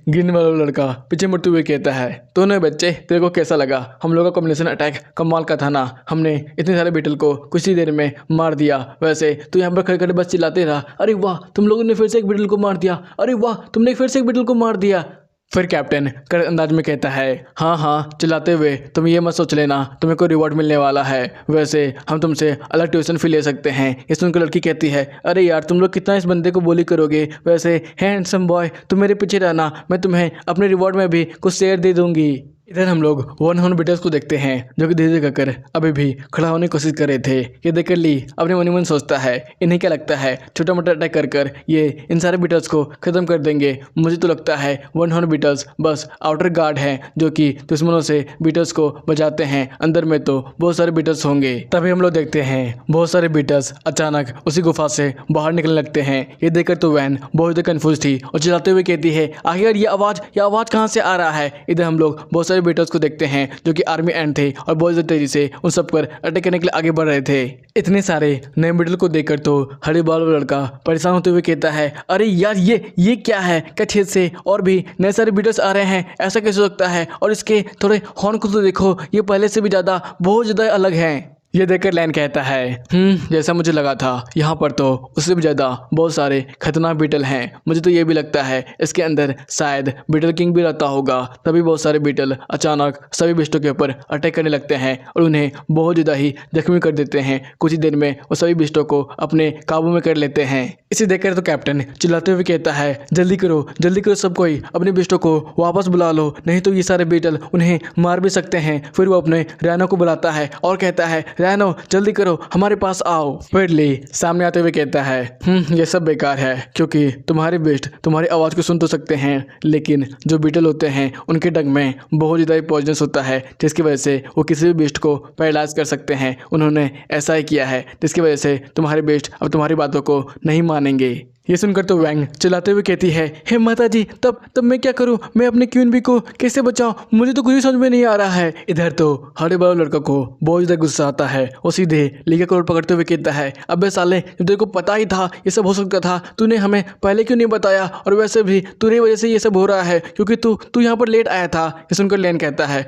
ग्रीन वाला लड़का पीछे मुड़ते हुए कहता है, तो नहीं बच्चे तेरे को कैसा लगा, हम लोग का कॉम्बिनेशन अटैक कमाल का था ना, हमने इतने सारे बीटल को कुछ ही देर में मार दिया। वैसे तो यहाँ पर खड़े खड़े बस चिल्लाते रहा, अरे वाह तुम लोगों ने फिर से एक बीटल को मार दिया, अरे वाह तुमने फिर से एक बीटल को मार दिया। फिर कैप्टन कर अंदाज में कहता है, हाँ हाँ चिल्लाते हुए तुम ये मत सोच लेना तुम्हें कोई रिवॉर्ड मिलने वाला है, वैसे हम तुमसे अलग ट्यूशन फी ले सकते हैं। ये सुनकर लड़की कहती है, अरे यार तुम लोग कितना इस बंदे को बोली करोगे, वैसे हैंडसम बॉय तुम मेरे पीछे रहना, मैं तुम्हें अपने रिवॉर्ड में भी कुछ शेयर दे दूंगी। इधर हम लोग वन हॉर्न बीटल्स को देखते हैं जो कि धीरे धीरे कर अभी भी खड़ा होने की कोशिश कर रहे थे। ये देखकर ली अपने मन ही मन सोचता है, इन्हें क्या लगता है छोटा मोटा अटैक कर कर ये इन सारे बीटल्स को खत्म कर देंगे। मुझे तो लगता है वन हॉर्न बीटल्स बस आउटर गार्ड हैं जो कि दुश्मनों से बीटल्स को बचाते हैं, अंदर में तो बहुत सारे बीटल्स होंगे। तभी हम लोग देखते हैं बहुत सारे बीटल्स अचानक उसी गुफा से बाहर निकलने लगते हैं। ये देखकर तो वैन बहुत ज़्यादा कन्फ्यूज थी और चिल्लाते हुए कहती है, आखिर ये आवाज़ कहाँ से आ रहा है। इधर हम लोग बहुत सारे बीटल्स को देखते हैं जो कि आर्मी एंड थे और बहुत ज़्यादा तेजी से उन सब पर अटैक करने के लिए आगे बढ़ रहे थे। इतने सारे नए बीटल को देखकर तो हरे बाल वाला लड़का परेशान होते हुए कहता है, अरे यार ये क्या है, क्या छेद से और भी नए सारे बीटल्स आ रहे हैं, ऐसा कैसे हो सकता है, और इसके थोड़े हॉर्न को तो देखो, ये पहले से भी ज़्यादा बहुत ज़्यादा अलग हैं। ये देखकर लैन कहता है जैसा मुझे लगा था, यहाँ पर तो उससे भी ज़्यादा बहुत सारे खतरनाक बीटल हैं। मुझे तो ये भी लगता है इसके अंदर शायद बीटल किंग भी रहता होगा, तभी बहुत सारे बीटल अचानक सभी बिस्टों के ऊपर अटैक करने लगते हैं और उन्हें बहुत ज़्यादा ही जख्मी कर देते हैं। कुछ ही देर में वो सभी बिस्टों को अपने काबू में कर लेते हैं। इसे देखकर तो कैप्टन चिल्लाते हुए कहता है, जल्दी करो सब कोई, अपने बिस्टों को वापस बुला लो, नहीं तो ये सारे बीटल उन्हें मार भी सकते हैं। फिर वो अपने रैनो को बुलाता है और कहता है, रैनो जल्दी करो, हमारे पास आओ। फिर ली सामने आते हुए कहता है, ये सब बेकार है, क्योंकि तुम्हारे बिस्ट तुम्हारी आवाज़ को सुन तो सकते हैं, लेकिन जो बीटल होते हैं उनके डंग में बहुत ज़्यादा पॉइजनस होता है, जिसकी वजह से वो किसी भी बिस्ट को पैरालाइज कर सकते हैं। उन्होंने ऐसा ही किया है, जिसकी वजह से तुम्हारे बिस्ट अब तुम्हारी बातों को नहीं मानेंगे। ये सुनकर तो वैंग चिल्लाते हुए कहती है, हे माता जी, तब मैं क्या करूं? मैं अपने क्वीन बी को कैसे बचाऊं? मुझे तो कुछ भी समझ में नहीं आ रहा है। इधर तो हरे बाल लड़का को बहुत ज़्यादा गुस्सा आता है। वो सीधे लीका को पकड़ते हुए कहता है, अबे साले, तेरे को पता ही था ये सब हो सकता था, तूने हमें पहले क्यों नहीं बताया? और वैसे भी तेरी वजह से ये सब हो रहा है, क्योंकि तू यहाँ पर लेट आया था। ये सुनकर लेन कहता है,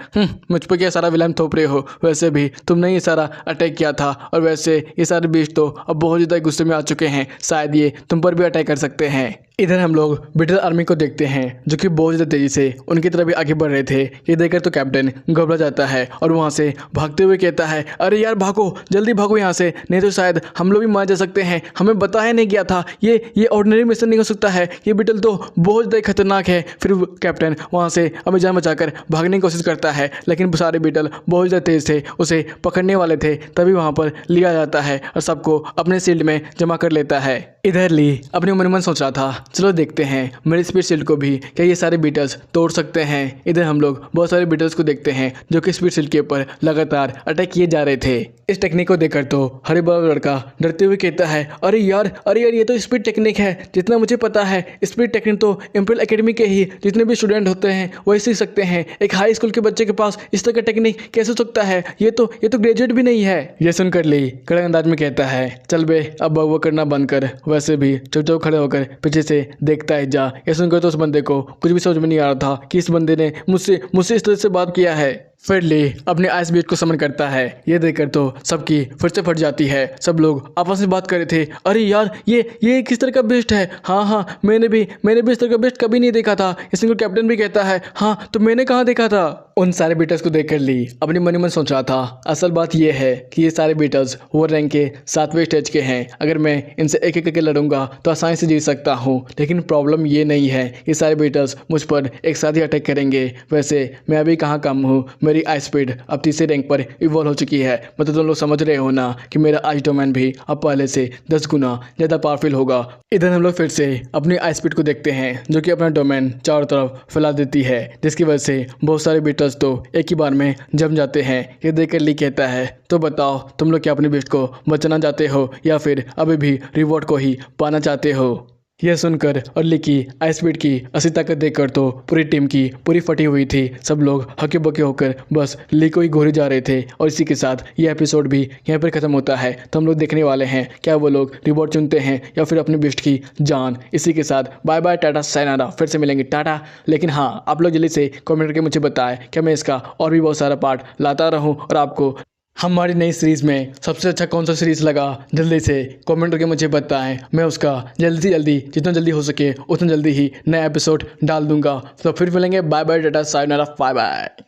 मुझ पर क्या सारा विलन थोप रहे हो? वैसे भी तुमने ये सारा अटैक किया था, और वैसे ये सारे बीस्ट तो अब बहुत ज़्यादा गुस्से में आ चुके हैं, शायद ये तुम पर भी अटैक कर सकते हैं। इधर हम लोग ब्रिटिश आर्मी को देखते हैं, जो कि बहुत ज़्यादा तेज़ी से उनकी तरफ भी आगे बढ़ रहे थे। ये देखकर तो कैप्टन घबरा जाता है और वहाँ से भागते हुए कहता है, अरे यार भागो, जल्दी भागो यहाँ से, नहीं तो शायद हम लोग भी मार जा सकते हैं। हमें बताया नहीं गया था, ये ऑर्डिनरी मिशन नहीं हो सकता है, ये बिटल तो बहुत ज़्यादा खतरनाक है। फिर कैप्टन वहाँ से अपनी जान बचाकर भागने की कोशिश करता है, लेकिन सारे बिटल बहुत ज़्यादा तेज़ थे, उसे पकड़ने वाले थे। तभी वहाँ पर लिया जाता है और सबको अपने शील्ड में जमा कर लेता है। इधर ली अपने मन में सोच रहा था, चलो देखते हैं मेरे स्पीड शील्ड को भी क्या ये सारे बीटल्स तोड़ सकते हैं। इधर हम लोग बहुत सारे बीटल्स को देखते हैं जो कि स्पीड शील्ड के ऊपर लगातार अटैक किए जा रहे थे। इस टेक्निक को देखकर तो हरे बाल लड़का डरते हुए कहता है, अरे यार ये तो स्पीड टेक्निक है। जितना मुझे पता है स्पीड टेक्निक तो इम्पीरियल एकेडमी के ही जितने भी स्टूडेंट होते हैं वही सीख सकते हैं। एक हाई स्कूल के बच्चे के पास इस तरह का टेक्निक कैसे हो सकता है? ये तो ग्रेजुएट भी नहीं है। ये सुनकर ली कड़क अंदाज में कहता है, चल बे अब वो करना बंद कर, वैसे भी चुपचाप खड़े होकर पीछे से देखता है जा। ये सुनकर तो उस बंदे को कुछ भी समझ में नहीं आ रहा था कि इस बंदे ने मुझसे इस तरह से बात किया है। फिर ली अपने आइस बीट को समन करता है। ये देखकर तो सबकी फिर से फट जाती है। सब लोग आपस में बात कर रहे थे, अरे यार ये किस तरह का बेस्ट है? हाँ मैंने भी इस तरह का बेस्ट कभी नहीं देखा था। इस सिंगल कैप्टन भी कहता है, हाँ तो मैंने कहाँ देखा था? उन सारे बीटर्स को देखकर ली अपने मन ही मन सोच रहा था, असल बात यह है कि ये सारे बीटर्स वो रैंक के 7वें स्टेज के हैं। अगर मैं इनसे एक एक करके लड़ूंगा तो आसानी से जीत सकता हूँ, लेकिन प्रॉब्लम ये नहीं है, ये सारे बीटर्स मुझ पर एक साथ ही अटैक करेंगे। वैसे मैं अभी कहाँ कम हूँ, मेरी आई स्पीड अब 3रे रैंक पर इवॉल्व हो चुकी है। मतलब तुम लोग समझ रहे हो ना कि मेरा आज डोमेन भी अब पहले से 10 गुना ज़्यादा पावरफुल होगा। इधर हम लोग फिर से अपनी आई स्पीड को देखते हैं, जो कि अपना डोमेन चारों तरफ फैला देती है, जिसकी वजह से बहुत सारे बीटर्स तो एक ही बार में जम जाते हैं। ये देखकर ली कहता है, तो बताओ तुम लोग क्या अपने बिस्ट को बचाना चाहते हो या फिर अभी भी रिवॉर्ड को ही पाना चाहते हो? यह सुनकर और ली की आई स्पीड की असली ताकत देखकर तो पूरी टीम की पूरी फटी हुई थी। सब लोग हके बके होकर बस ली को ही घोरे जा रहे थे। और इसी के साथ यह एपिसोड भी यहाँ पर ख़त्म होता है। तो हम लोग देखने वाले हैं क्या वो लोग रिवॉर्ड चुनते हैं या फिर अपने बिस्ट की जान। इसी के साथ बाय बाय, टाटा, सायनारा, फिर से मिलेंगे, टाटा। लेकिन हाँ, आप लोग जल्दी से कमेंट करके मुझे बताएं क्या मैं इसका और भी बहुत सारा पार्ट लाता रहूँ, और आपको हमारी नई सीरीज़ में सबसे अच्छा कौन सा सीरीज़ लगा जल्दी से कमेंट करके मुझे बताएं। मैं उसका जल्दी से जल्दी, जितना जल्दी हो सके उतना जल्दी ही नया एपिसोड डाल दूंगा। तो फिर मिलेंगे, bye bye, tata, sayonara, bye bye.